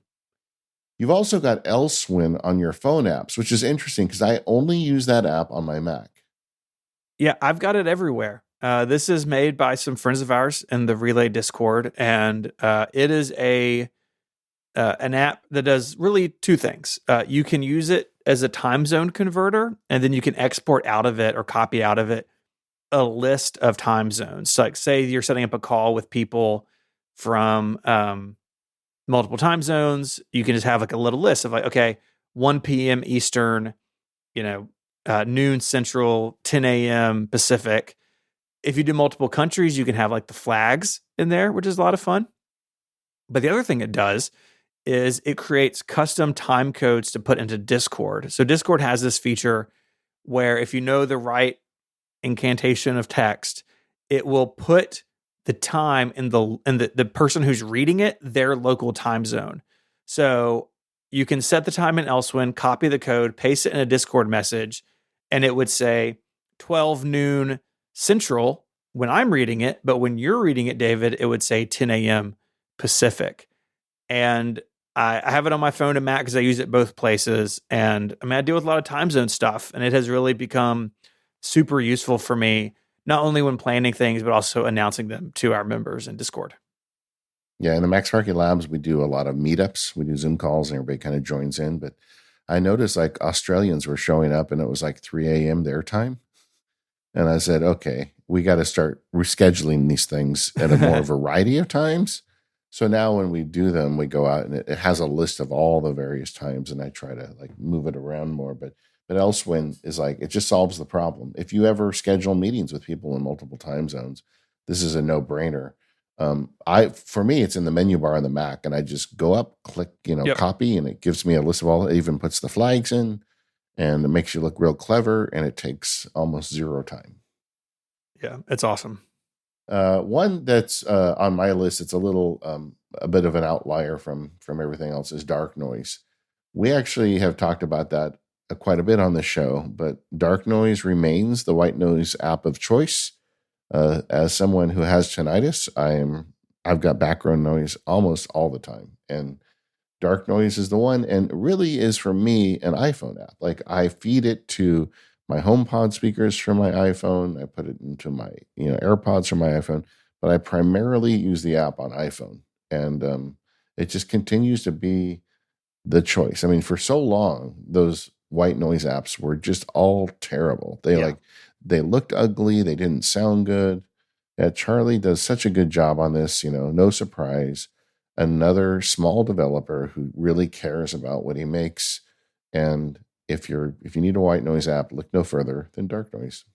You've also got Elsewin on your phone apps, which is interesting because I only use that app on my Mac. Yeah, I've got it everywhere. This is made by some friends of ours in the Relay Discord, and it is an app that does really two things. You can use it as a time zone converter, and then you can export out of it or copy out of it a list of time zones. So like, say you're setting up a call with people from multiple time zones, you can just have like a little list of like, okay, 1 p.m. Eastern, noon Central, 10 a.m. Pacific. If you do multiple countries, you can have like the flags in there, which is a lot of fun. But the other thing it does is it creates custom time codes to put into Discord. So Discord has this feature where if you know the right incantation of text, it will put the time in the person who's reading it, their local time zone. So you can set the time in Elsewin, copy the code, paste it in a Discord message, and it would say 12 noon Central when I'm reading it. But when you're reading it, David, it would say 10 a.m. Pacific. And I have it on my phone and Mac because I use it both places. And I mean, I deal with a lot of time zone stuff, and it has really become super useful for me, not only when planning things, but also announcing them to our members in Discord. Yeah, in the Max Market Labs, we do a lot of meetups. We do Zoom calls and everybody kind of joins in. But I noticed like Australians were showing up and it was like 3 a.m. their time. And I said, okay, we got to start rescheduling these things at a more variety of times. So now when we do them, we go out and it has a list of all the various times and I try to like move it around more. But Elsewin is like, it just solves the problem. If you ever schedule meetings with people in multiple time zones, this is a no brainer. For me, it's in the menu bar on the Mac and I just go up, click, Yep. copy, and it gives me a list of all, it even puts the flags in and it makes you look real clever and it takes almost zero time. Yeah, it's awesome. One that's on my list, it's a bit of an outlier from everything else, is Dark Noise. We actually have talked about that quite a bit on the show, but Dark Noise remains the white noise app of choice. As someone who has tinnitus, I've got background noise almost all the time, and Dark Noise is the one, and really is for me an iPhone app. Like I feed it to my HomePod speakers from my iPhone. I put it into my AirPods from my iPhone, but I primarily use the app on iPhone, and it just continues to be the choice. I mean, for so long, those white noise apps were just all terrible. They looked ugly. They didn't sound good. Yeah, Charlie does such a good job on this. No surprise, another small developer who really cares about what he makes. And if you need a white noise app, look no further than Dark Noise.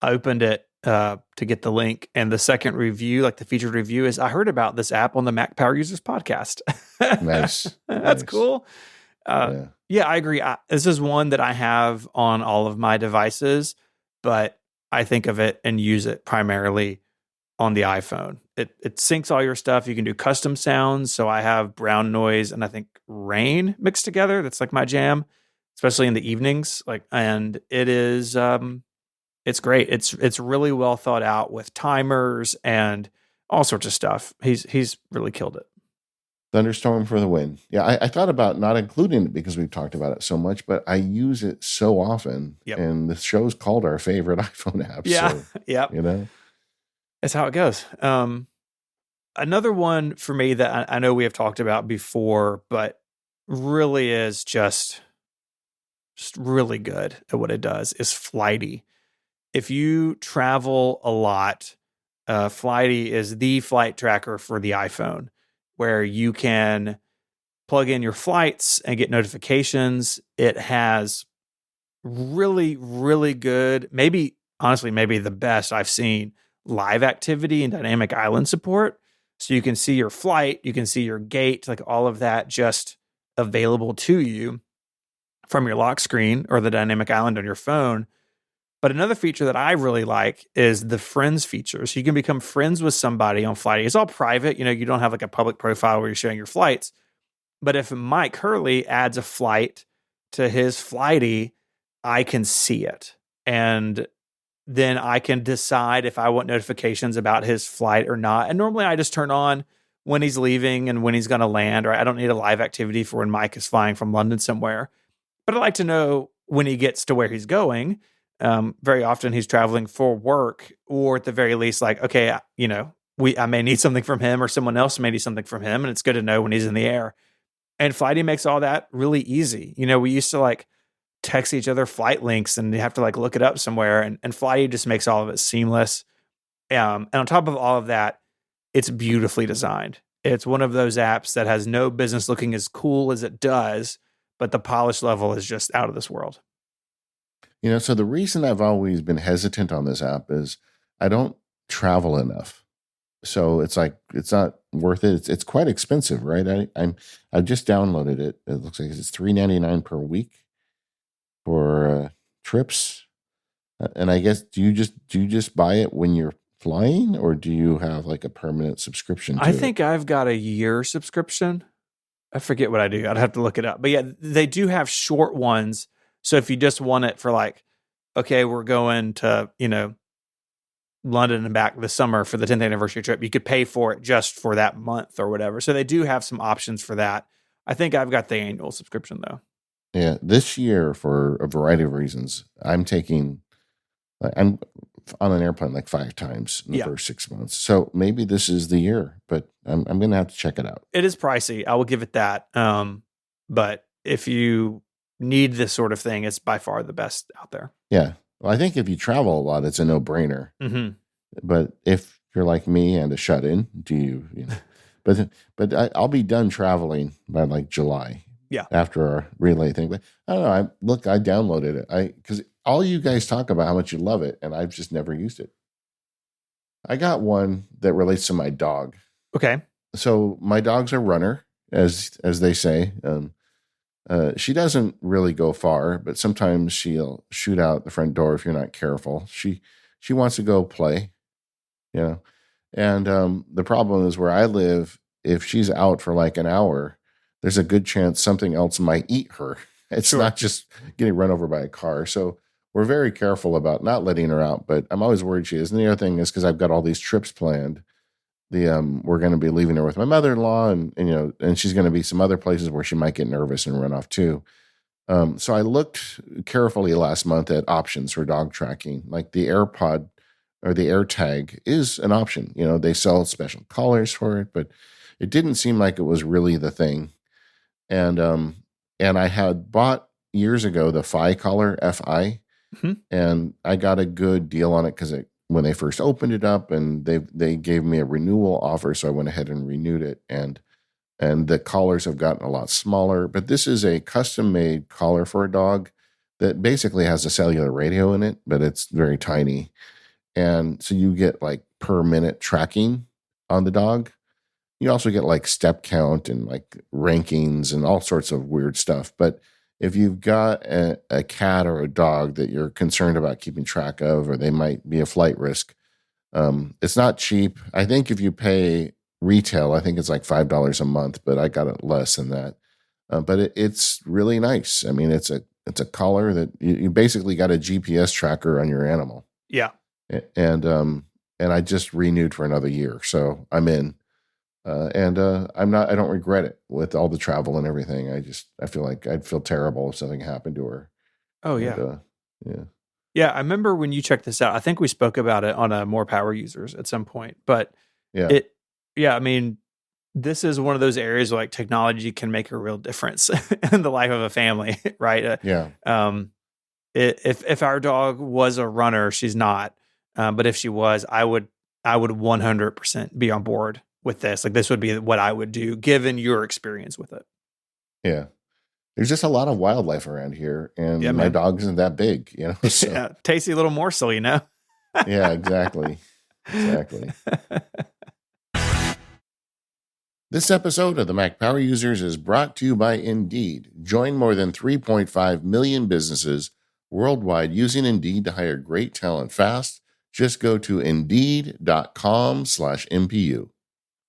I opened it to get the link, and the second review, like the featured review, is I heard about this app on the Mac Power Users podcast. Nice. That's Nice. cool. Yeah, I agree. This is one that I have on all of my devices, but I think of it and use it primarily on the iPhone. It syncs all your stuff. You can do custom sounds. So I have brown noise and I think rain mixed together. That's like my jam, especially in the evenings. And it is it's great. It's really well thought out with timers and all sorts of stuff. He's really killed it. Thunderstorm for the win. Yeah, I thought about not including it because we've talked about it so much, but I use it so often, Yep. and the show's called our favorite iPhone app. Yeah. So, Yep. you know, That's how it goes. Another one for me that I know we have talked about before, but really is just really good at what it does is Flighty. If you travel a lot, Flighty is the flight tracker for the iPhone, where you can plug in your flights and get notifications. It has really, really good, maybe honestly, maybe the best I've seen live activity and dynamic island support. So you can see your flight, you can see your gate, like all of that just available to you from your lock screen or the dynamic island on your phone. But another feature that I really like is the friends feature. So you can become friends with somebody on Flighty. It's all private. You don't have like a public profile where you're showing your flights. But if Mike Hurley adds a flight to his Flighty, I can see it. And then I can decide if I want notifications about his flight or not. And normally I just turn on when he's leaving and when he's going to land, or I don't need a live activity for when Mike is flying from London somewhere. But I like to know when he gets to where he's going. Very often he's traveling for work, or at the very least, like, okay, I may need something from him, or someone else may need something from him, and it's good to know when he's in the air. And Flighty makes all that really easy. We used to like text each other flight links, and you have to like look it up somewhere, and Flighty just makes all of it seamless. And on top of all of that, it's beautifully designed. It's one of those apps that has no business looking as cool as it does, but the polish level is just out of this world. so the reason I've always been hesitant on this app is I don't travel enough. So it's like it's not worth it. It's quite expensive, right? I've just downloaded it. It looks like it's $3.99 per week for trips. And I guess do you just buy it when you're flying, or do you have like a permanent subscription to I it? think I've got a year subscription. I forget what I do. I'd have to look it up. But yeah, they do have short ones. So if you just want it for like, okay, we're going to, London and back this summer for the 10th anniversary trip, you could pay for it just for that month or whatever. So they do have some options for that. I think I've got the annual subscription though. Yeah, this year for a variety of reasons, I'm on an airplane like 5 times in the Yeah. first 6 months. So maybe this is the year, but I'm going to have to check it out. It is pricey. I will give it that. But if you need this sort of thing, it's by far the best out there. Yeah. Well, I think if you travel a lot, it's a no-brainer. Mm-hmm. But if you're like me and a shut-in, I'll be done traveling by like July. Yeah. After our relay thing, but I don't know. I downloaded it. Because all you guys talk about how much you love it, and I've just never used it. I got one that relates to my dog. Okay. So my dog's a runner, as they say. She doesn't really go far, but sometimes she'll shoot out the front door if you're not careful. She wants to go play, And the problem is where I live, if she's out for like an hour, there's a good chance something else might eat her. It's Sure. not just getting run over by a car. So we're very careful about not letting her out, but I'm always worried she is. And the other thing is because I've got all these trips planned. We're going to be leaving her with my mother-in-law, and she's going to be some other places where she might get nervous and run off too. So I looked carefully last month at options for dog tracking, like the AirPod or the AirTag is an option. They sell special collars for it, but it didn't seem like it was really the thing. And I had bought years ago the Fi collar, FI, Mm-hmm. and I got a good deal on it because when they first opened it up, and they gave me a renewal offer, so I went ahead and renewed it. And the collars have gotten a lot smaller, but this is a custom made collar for a dog that basically has a cellular radio in it, but it's very tiny. And so you get like per minute tracking on the dog. You also get like step count and like rankings and all sorts of weird stuff. But if you've got a cat or a dog that you're concerned about keeping track of, or they might be a flight risk, it's not cheap. I think if you pay retail, I think it's like $5 a month, but I got it less than that. But it's really nice. I mean, it's a collar that you basically got a GPS tracker on your animal. Yeah. And I just renewed for another year, so I'm in. I don't regret it with all the travel and everything. I feel like I'd feel terrible if something happened to her. Oh And yeah. yeah, Yeah, I remember when you checked this out. I think we spoke about it on a more power users at some point. But yeah, it yeah, I mean, this is one of those areas where like technology can make a real difference in the life of a family, right? yeah, Um, if our dog was a runner, she's not. But if she was, I would 100% be on board with this. Like this would be what I would do, given your experience with it. yeah. There's just a lot of wildlife around here, Yeah, and my man. dog isn't that big, So Yeah, tasty little morsel, you know. yeah, exactly, exactly. This episode of the Mac Power Users is brought to you by Indeed. Join more than 3.5 million businesses worldwide using Indeed to hire great talent fast. Just go to indeed.com/MPU.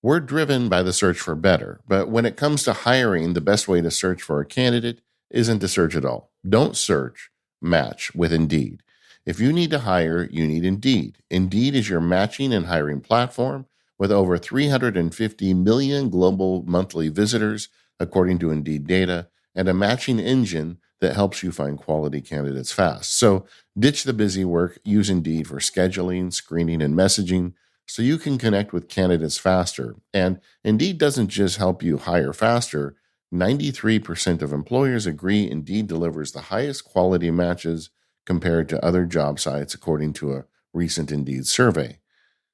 We're driven by the search for better, but when it comes to hiring, the best way to search for a candidate isn't to search at all. Don't search, match with Indeed. If you need to hire, you need Indeed. Indeed is your matching and hiring platform with over 350 million global monthly visitors, according to Indeed data, and a matching engine that helps you find quality candidates fast. So ditch the busy work, use Indeed for scheduling, screening, and messaging so you can connect with candidates faster. And Indeed doesn't just help you hire faster. 93% of employers agree Indeed delivers the highest quality matches compared to other job sites, according to a recent Indeed survey.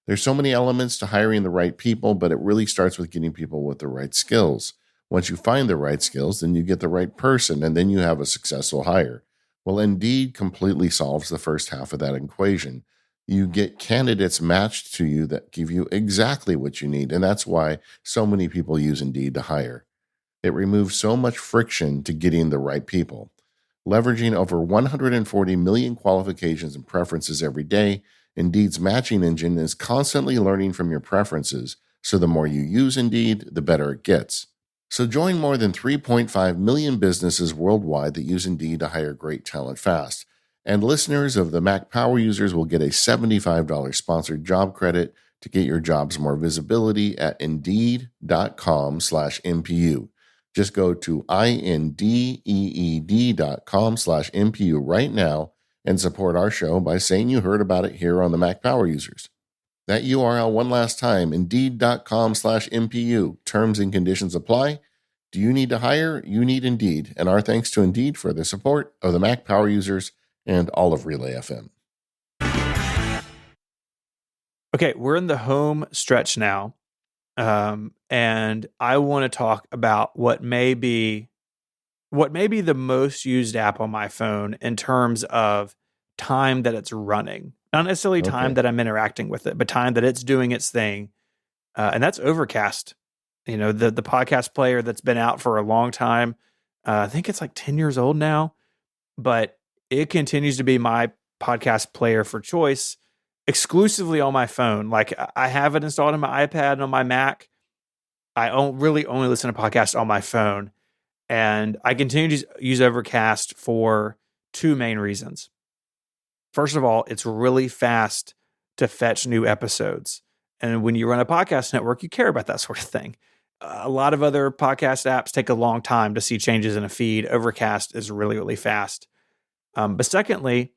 There's so many elements to hiring the right people, but it really starts with getting people with the right skills. Once you find the right skills, then you get the right person, and then you have a successful hire. Well, Indeed completely solves the first half of that equation. You get candidates matched to you that give you exactly what you need, and that's why so many people use Indeed to hire. It removes so much friction to getting the right people. Leveraging over 140 million qualifications and preferences every day, Indeed's matching engine is constantly learning from your preferences, so the more you use Indeed, the better it gets. So join more than 3.5 million businesses worldwide that use Indeed to hire great talent fast. And listeners of the Mac Power Users will get a $75 sponsored job credit to get your jobs more visibility at indeed.com/MPU. Just go to indeed.com/MPU right now and support our show by saying you heard about it here on the Mac Power Users. That URL one last time, indeed.com/MPU. Terms and conditions apply. Do you need to hire? You need Indeed. And our thanks to Indeed for the support of the Mac Power Users and all of Relay FM. Okay, we're in the home stretch now. And I want to talk about what may be the most used app on my phone in terms of time that it's running. Not necessarily time Okay. that I'm interacting with it, but time that it's doing its thing. And that's Overcast. You know, the podcast player that's been out for a long time. I think it's like 10 years old now, but it continues to be my podcast player for choice exclusively on my phone. Like I have it installed on my iPad and on my Mac. I really only listen to podcasts on my phone. And I continue to use Overcast for two main reasons. First of all, it's really fast to fetch new episodes. And when you run a podcast network, you care about that sort of thing. A lot of other podcast apps take a long time to see changes in a feed. Overcast is really, really fast. But secondly,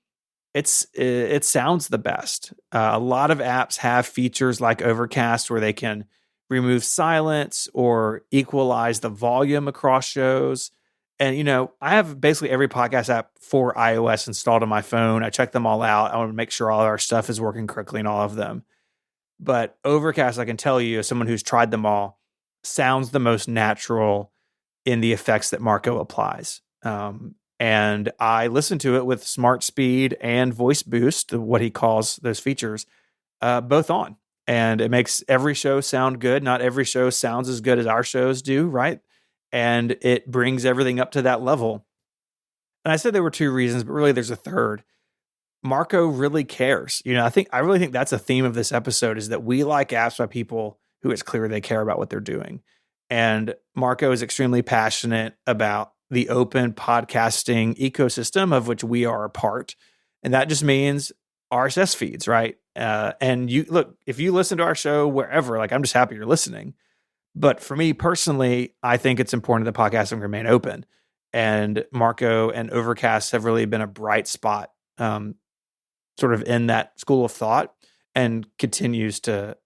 it sounds the best. A lot of apps have features like Overcast where they can remove silence or equalize the volume across shows. And, you know, I have basically every podcast app for iOS installed on my phone. I check them all out. I want to make sure all of our stuff is working correctly in all of them. But Overcast, I can tell you, as someone who's tried them all, sounds the most natural in the effects that Marco applies. And I listen to it with Smart Speed and Voice Boost, what he calls those features, both on. And it makes every show sound good. Not every show sounds as good as our shows do, right? And it brings everything up to that level. And I said there were two reasons, but really there's a third. Marco really cares. You know, I really think that's a theme of this episode is that we like apps by people who it's clear they care about what they're doing. And Marco is extremely passionate about the open podcasting ecosystem of which we are a part. And that just means RSS feeds, right? And you look, if you listen to our show wherever, like I'm just happy you're listening. But for me personally, I think it's important that podcasting remain open. And Marco and Overcast have really been a bright spot, sort of in that school of thought, and continues to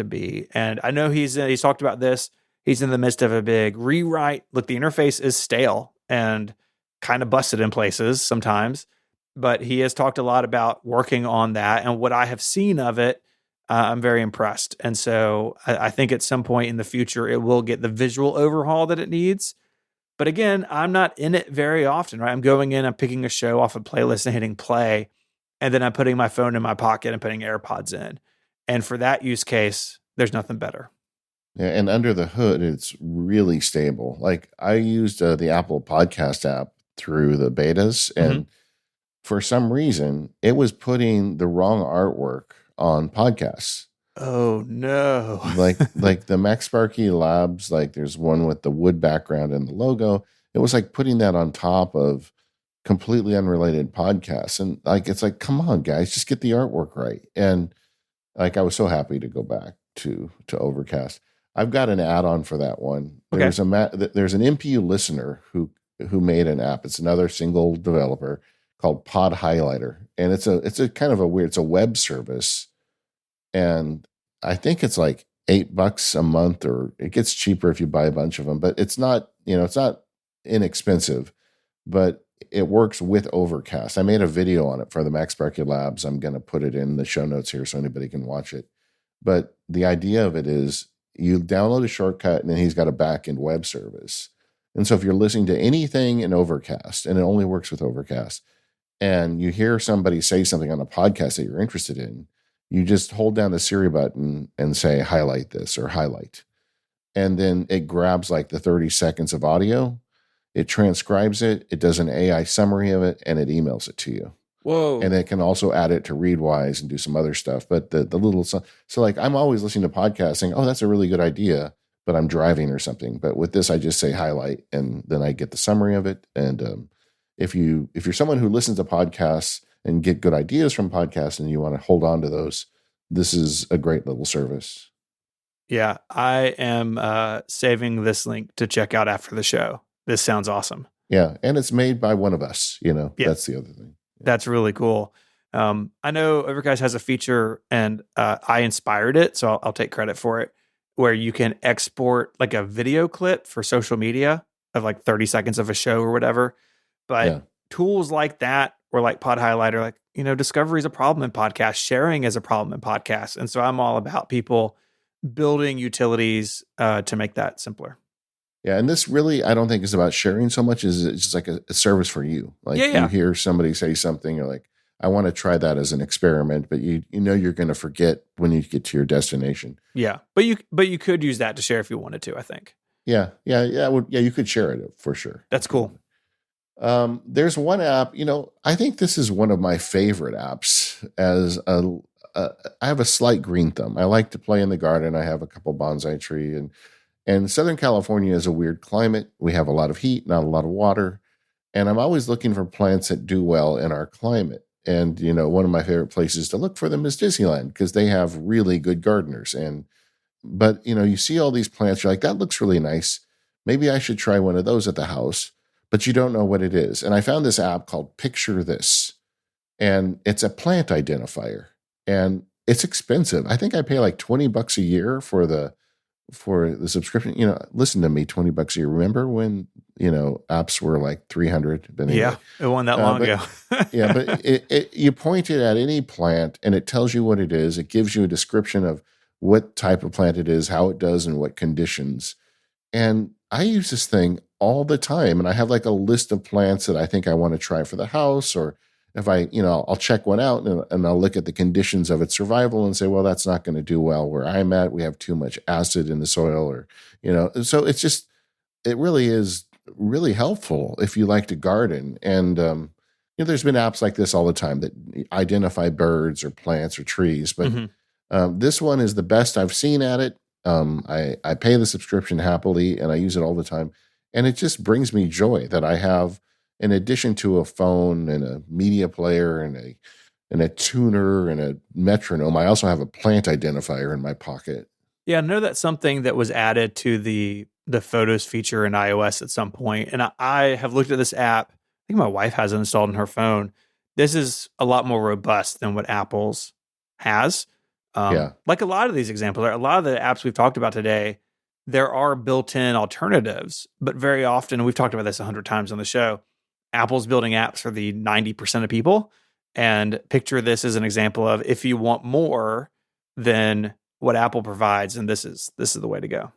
be. And I know he's talked about this. He's in the midst of a big rewrite. Look, the interface is stale and kind of busted in places sometimes, but he has talked a lot about working on that. And what I have seen of it, I'm very impressed. And so I think at some point in the future, it will get the visual overhaul that it needs. But again, I'm not in it very often, right? I'm going in, I'm picking a show off a playlist and hitting play, and then I'm putting my phone in my pocket and putting AirPods in. And for that use case, there's nothing better. Yeah, and under the hood, it's really stable. Like I used the Apple Podcast app through the betas, Mm-hmm. and for some reason, it was putting the wrong artwork on podcasts. Oh no. Like the Max Sparky Labs, like there's one with the wood background and the logo. It was like putting that on top of completely unrelated podcasts, and like it's like, come on, guys, just get the artwork right. And like I was so happy to go back to Overcast. I've got an add-on for that one. Okay. There's an MPU listener who made an app. It's another single developer called Pod Highlighter, and it's a kind of a weird. It's a web service, and I think it's like $8 a month, or it gets cheaper if you buy a bunch of them. But it's not inexpensive, but it works with Overcast. I made a video on it for the Max Sparky Labs. I'm going to put it in the show notes here so anybody can watch it. But the idea of it is you download a shortcut, and then he's got a back-end web service. And so if you're listening to anything in Overcast, and it only works with Overcast, and you hear somebody say something on a podcast that you're interested in, you just hold down the Siri button and say, highlight this or highlight. And then it grabs like the 30 seconds of audio, it transcribes it, it does an AI summary of it, and it emails it to you. Whoa. And it can also add it to Readwise and do some other stuff. But the little, so like I'm always listening to podcasts saying, oh, that's a really good idea, but I'm driving or something. But with this, I just say highlight, and then I get the summary of it. And if you're someone who listens to podcasts and get good ideas from podcasts and you want to hold on to those, this is a great little service. Yeah, I am saving this link to check out after the show. This sounds awesome. Yeah, and it's made by one of us. Yeah. That's the other thing. Yeah. That's really cool. I know Overcast has a feature, and I inspired it, so I'll take credit for it, where you can export like a video clip for social media of like 30 seconds of a show or whatever. But tools like that, or like Pod Highlighter, like, discovery is a problem in podcasts. Sharing is a problem in podcasts. And so I'm all about people building utilities to make that simpler. Yeah, and this really, I don't think is about sharing so much as it's just like a service for you. Like you hear somebody say something, you're like, I want to try that as an experiment, but you know you're going to forget when you get to your destination. Yeah, but you could use that to share if you wanted to, I think. Yeah, you could share it for sure. That's cool. There's one app, I think this is one of my favorite apps. I have a slight green thumb. I like to play in the garden. I have a couple bonsai tree, and Southern California is a weird climate. We have a lot of heat, not a lot of water. And I'm always looking for plants that do well in our climate. And, one of my favorite places to look for them is Disneyland, because they have really good gardeners. But you see all these plants, you're like, that looks really nice. Maybe I should try one of those at the house, but you don't know what it is. And I found this app called Picture This, and it's a plant identifier, and it's expensive. I think I pay like $20 a year for the subscription. Listen to me, $20 a year. Remember when, apps were like 300? But anyway, yeah, it wasn't that long ago. Yeah, but you point it at any plant and it tells you what it is. It gives you a description of what type of plant it is, how it does, and what conditions. And I use this thing all the time. And I have like a list of plants that I think I want to try for the house, or if I'll check one out and I'll look at the conditions of its survival and say, well, that's not going to do well where I'm at. We have too much acid in the soil, or, so it really is really helpful if you like to garden. And, there's been apps like this all the time that identify birds or plants or trees, but this one is the best I've seen at it. I pay the subscription happily, and I use it all the time. And it just brings me joy that I have, in addition to a phone and a media player and a tuner and a metronome, I also have a plant identifier in my pocket. Yeah, I know that's something that was added to the photos feature in iOS at some point, and I have looked at this app. I think my wife has it installed on her phone. This is a lot more robust than what Apple's has. Yeah. Like a lot of these examples, a lot of the apps we've talked about today, there are built-in alternatives, but very often, and we've talked about this 100 times on the show, Apple's building apps for the 90% of people. And picture this as an example of if you want more, then what Apple provides, and this is the way to go.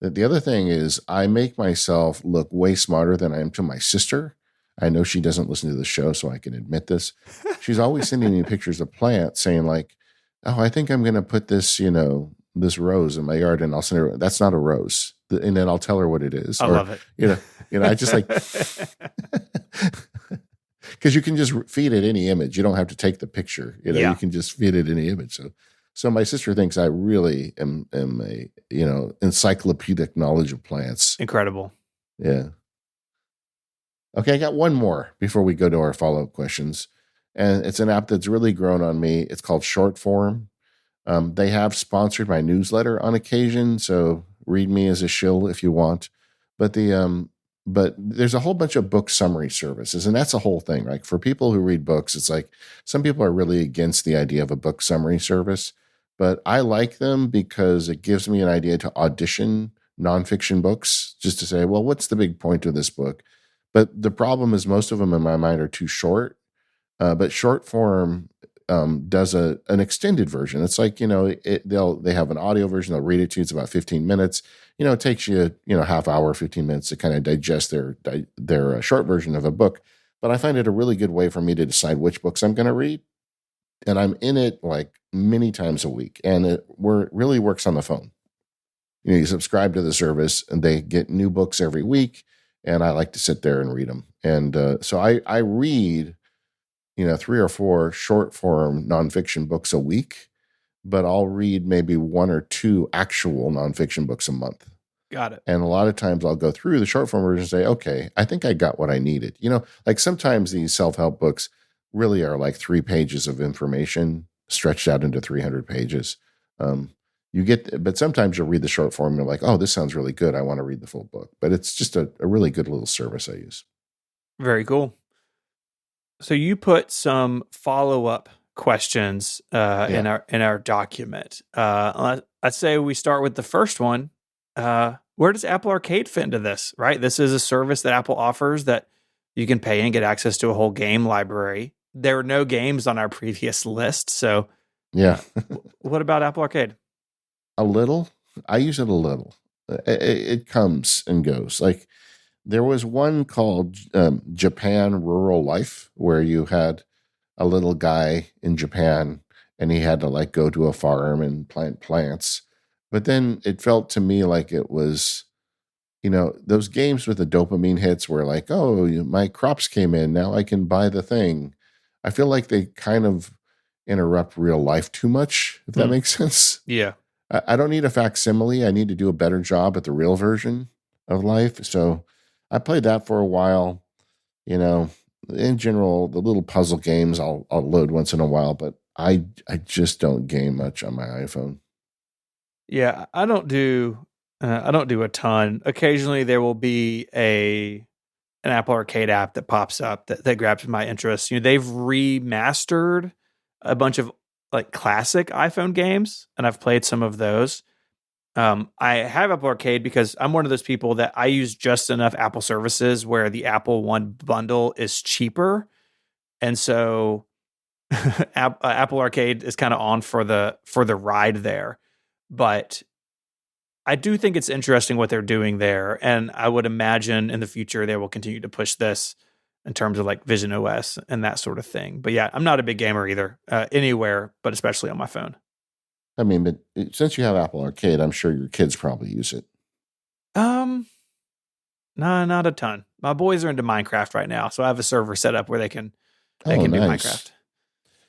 The other thing is, I make myself look way smarter than I am to my sister. I know she doesn't listen to the show, so I can admit this. She's always sending me pictures of plants saying, like, oh, I think I'm going to put this, this rose in my yard, and I'll send her, that's not a rose. And then I'll tell her what it is. I love it. I just like, because you can just feed it any image. You don't have to take the picture. You can just feed it any image. So my sister thinks I really am a, encyclopedic knowledge of plants. Incredible. Yeah. Okay, I got one more before we go to our follow-up questions. And it's an app that's really grown on me. It's called Shortform. They have sponsored my newsletter on occasion, so read me as a shill if you want. But but there's a whole bunch of book summary services, and that's a whole thing. Right? For people who read books, it's like some people are really against the idea of a book summary service, but I like them because it gives me an idea to audition nonfiction books just to say, well, what's the big point of this book? But the problem is most of them in my mind are too short. But short form does an extended version. It's like, they have an audio version. They'll read it to you. It's about 15 minutes. It takes you, half hour, 15 minutes to kind of digest their short version of a book. But I find it a really good way for me to decide which books I'm going to read. And I'm in it like many times a week. And it really works on the phone. You subscribe to the service and they get new books every week. And I like to sit there and read them. And so I read 3 or 4 short form nonfiction books a week, but I'll read maybe 1 or 2 actual nonfiction books a month. Got it. And a lot of times I'll go through the short form version and say, okay, I think I got what I needed. Like sometimes these self-help books really are like 3 pages of information stretched out into 300 pages. But sometimes you'll read the short form and you're like, oh, this sounds really good. I want to read the full book. But it's just a really good little service I use. Very cool. So you put some follow-up questions in our document. Let's say we start with the first one. Where does Apple Arcade fit into this? Right, this is a service that Apple offers that you can pay and get access to a whole game library. There are no games on our previous list, so yeah. What about Apple Arcade? A little. I use it a little. It comes and goes. Like, there was one called Japan Rural Life, where you had a little guy in Japan and he had to like go to a farm and plant plants. But then it felt to me like it was, those games with the dopamine hits where like, oh, my crops came in. Now I can buy the thing. I feel like they kind of interrupt real life too much, if that makes sense. Yeah. I don't need a facsimile. I need to do a better job at the real version of life. So I played that for a while. In general, the little puzzle games I'll load once in a while, but I just don't game much on my iPhone. Yeah, I don't do a ton. Occasionally there will be an Apple Arcade app that pops up that grabs my interest. They've remastered a bunch of like classic iPhone games, and I've played some of those. I have Apple Arcade because I'm one of those people that I use just enough Apple services where the Apple One bundle is cheaper. And so Apple Arcade is kind of on for the ride there. But I do think it's interesting what they're doing there. And I would imagine in the future they will continue to push this in terms of like Vision OS and that sort of thing. But yeah, I'm not a big gamer either, anywhere, but especially on my phone. I mean, but since you have Apple Arcade, I'm sure your kids probably use it. No, not a ton. My boys are into Minecraft right now, so I have a server set up where they can do Minecraft.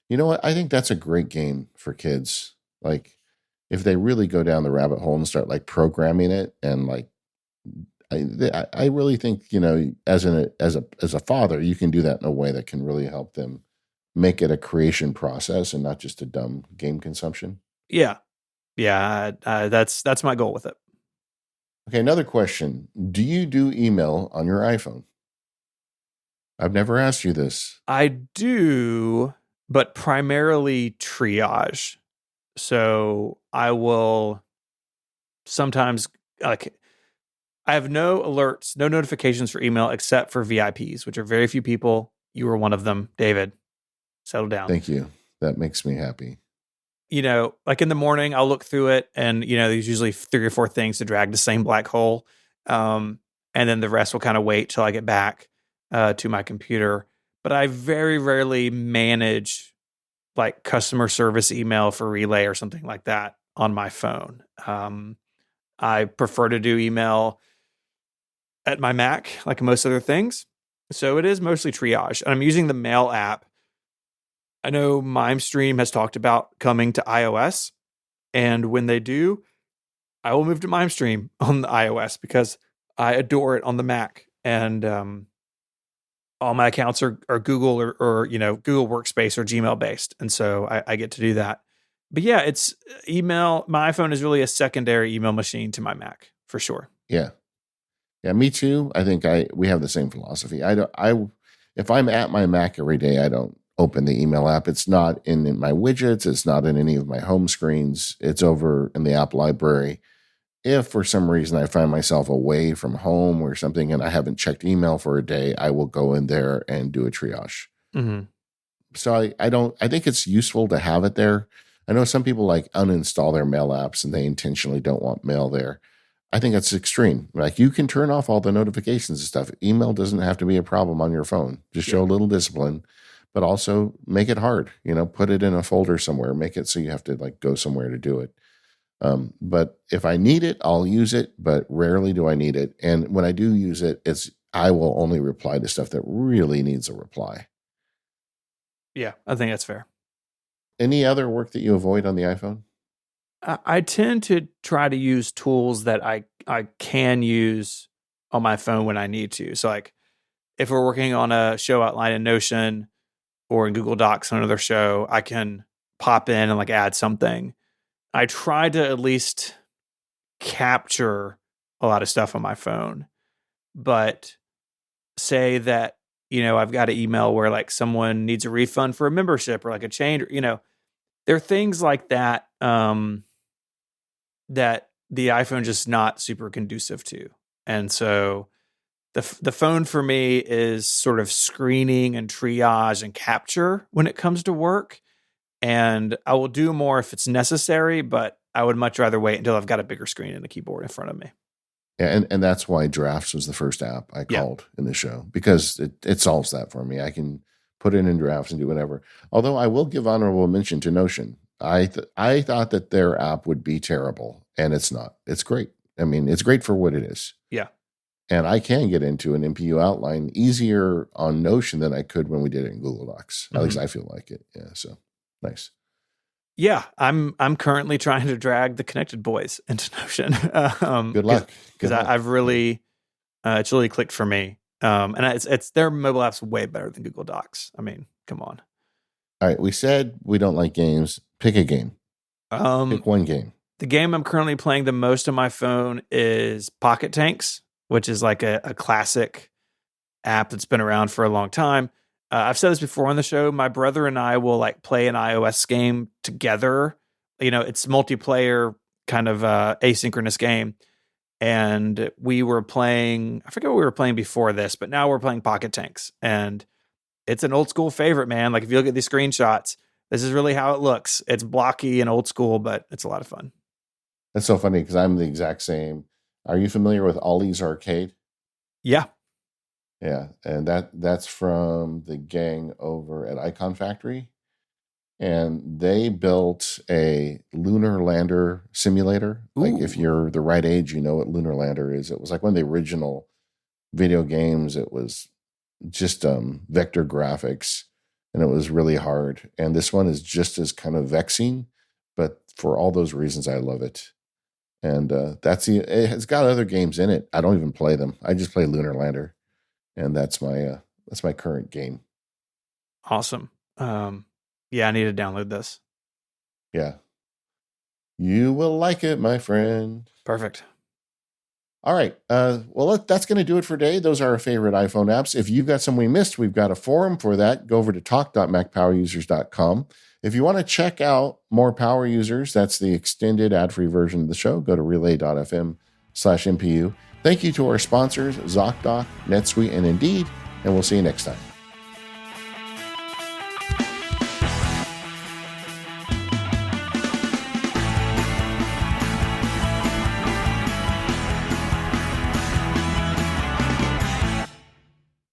You know what? I think that's a great game for kids. Like, if they really go down the rabbit hole and start like programming it, and like, I really think as a father, you can do that in a way that can really help them make it a creation process and not just a dumb game consumption. Yeah. Yeah, that's my goal with it. Okay, another question. Do you do email on your iPhone? I've never asked you this. I do, but primarily triage. So I will sometimes like I have no alerts, no notifications for email except for VIPs, which are very few people. You were one of them, David. Settle down. Thank you. That makes me happy. Like in the morning, I'll look through it, and there's usually 3 or 4 things to drag the same black hole, and then the rest will kind of wait till I get back to my computer. But I very rarely manage like customer service email for Relay or something like that on my phone. I prefer to do email at my Mac, like most other things. So it is mostly triage. And I'm using the Mail app. I know MimeStream has talked about coming to iOS. And when they do, I will move to MimeStream on the iOS because I adore it on the Mac. And all my accounts are Google or Google Workspace or Gmail based. And so I get to do that. But yeah, it's email. My iPhone is really a secondary email machine to my Mac for sure. Yeah. Yeah, me too. I think we have the same philosophy. If I'm at my Mac every day, I don't open the email app. It's not in my widgets. It's not in any of my home screens. It's over in the app library. If for some reason I find myself away from home or something and I haven't checked email for a day, I will go in there and do a triage. Mm-hmm. So I think it's useful to have it there. I know some people like uninstall their mail apps and they intentionally don't want mail there. I think that's extreme. Like you can turn off all the notifications and stuff. Email doesn't have to be a problem on your phone. Just show a little discipline, but also make it hard. Put it in a folder somewhere. Make it so you have to like go somewhere to do it. But if I need it, I'll use it. But rarely do I need it. And when I do use it, I will only reply to stuff that really needs a reply. Yeah, I think that's fair. Any other work that you avoid on the iPhone? I tend to try to use tools that I can use on my phone when I need to. So like if we're working on a show outline in Notion or in Google Docs on another show, I can pop in and like add something. I try to at least capture a lot of stuff on my phone, but say that I've got an email where like someone needs a refund for a membership or like a change, there are things like that that the iPhone just not super conducive to. And so the phone for me is sort of screening and triage and capture when it comes to work. And I will do more if it's necessary, but I would much rather wait until I've got a bigger screen and a keyboard in front of me. Yeah, and that's why Drafts was the first app I called in the show because it solves that for me. I can put it in Drafts and do whatever. Although I will give honorable mention to Notion. I thought that their app would be terrible, and it's not. It's great. I mean, it's great for what it is. Yeah. And I can get into an MPU outline easier on Notion than I could when we did it in Google Docs. At least I feel like it. Yeah, so nice. Yeah, I'm currently trying to drag the Connected Boys into Notion. Good luck, because I've really it's really clicked for me. And it's their mobile app's way better than Google Docs. I mean, come on. All right, we said we don't like games. Pick a game. Pick one game. The game I'm currently playing the most on my phone is Pocket Tanks, which is like a classic app that's been around for a long time. I've said this before on the show. My brother and I will like play an iOS game together. It's multiplayer kind of asynchronous game. And we were playing, I forget what we were playing before this, but now we're playing Pocket Tanks. And it's an old school favorite, man. Like if you look at these screenshots, this is really how it looks. It's blocky and old school, but it's a lot of fun. That's so funny because I'm the exact same. Are you familiar with Ollie's Arcade? Yeah. Yeah, and that's from the gang over at Icon Factory, and they built a lunar lander simulator. Ooh. Like if you're the right age, you know what lunar lander is. It was like one of the original video games. It was just vector graphics, and it was really hard. And this one is just as kind of vexing, but for all those reasons, I love it. And it's got other games in it. I don't even play them. I just play Lunar Lander, and that's my current game. Awesome. Yeah, I need to download this. Yeah. You will like it, my friend. Perfect. All right. Well, that's going to do it for today. Those are our favorite iPhone apps. If you've got some we missed, we've got a forum for that. Go over to talk.macpowerusers.com. If you want to check out more power users, that's the extended ad-free version of the show. Go to relay.fm/MPU. Thank you to our sponsors, ZocDoc, NetSuite, and Indeed, and we'll see you next time.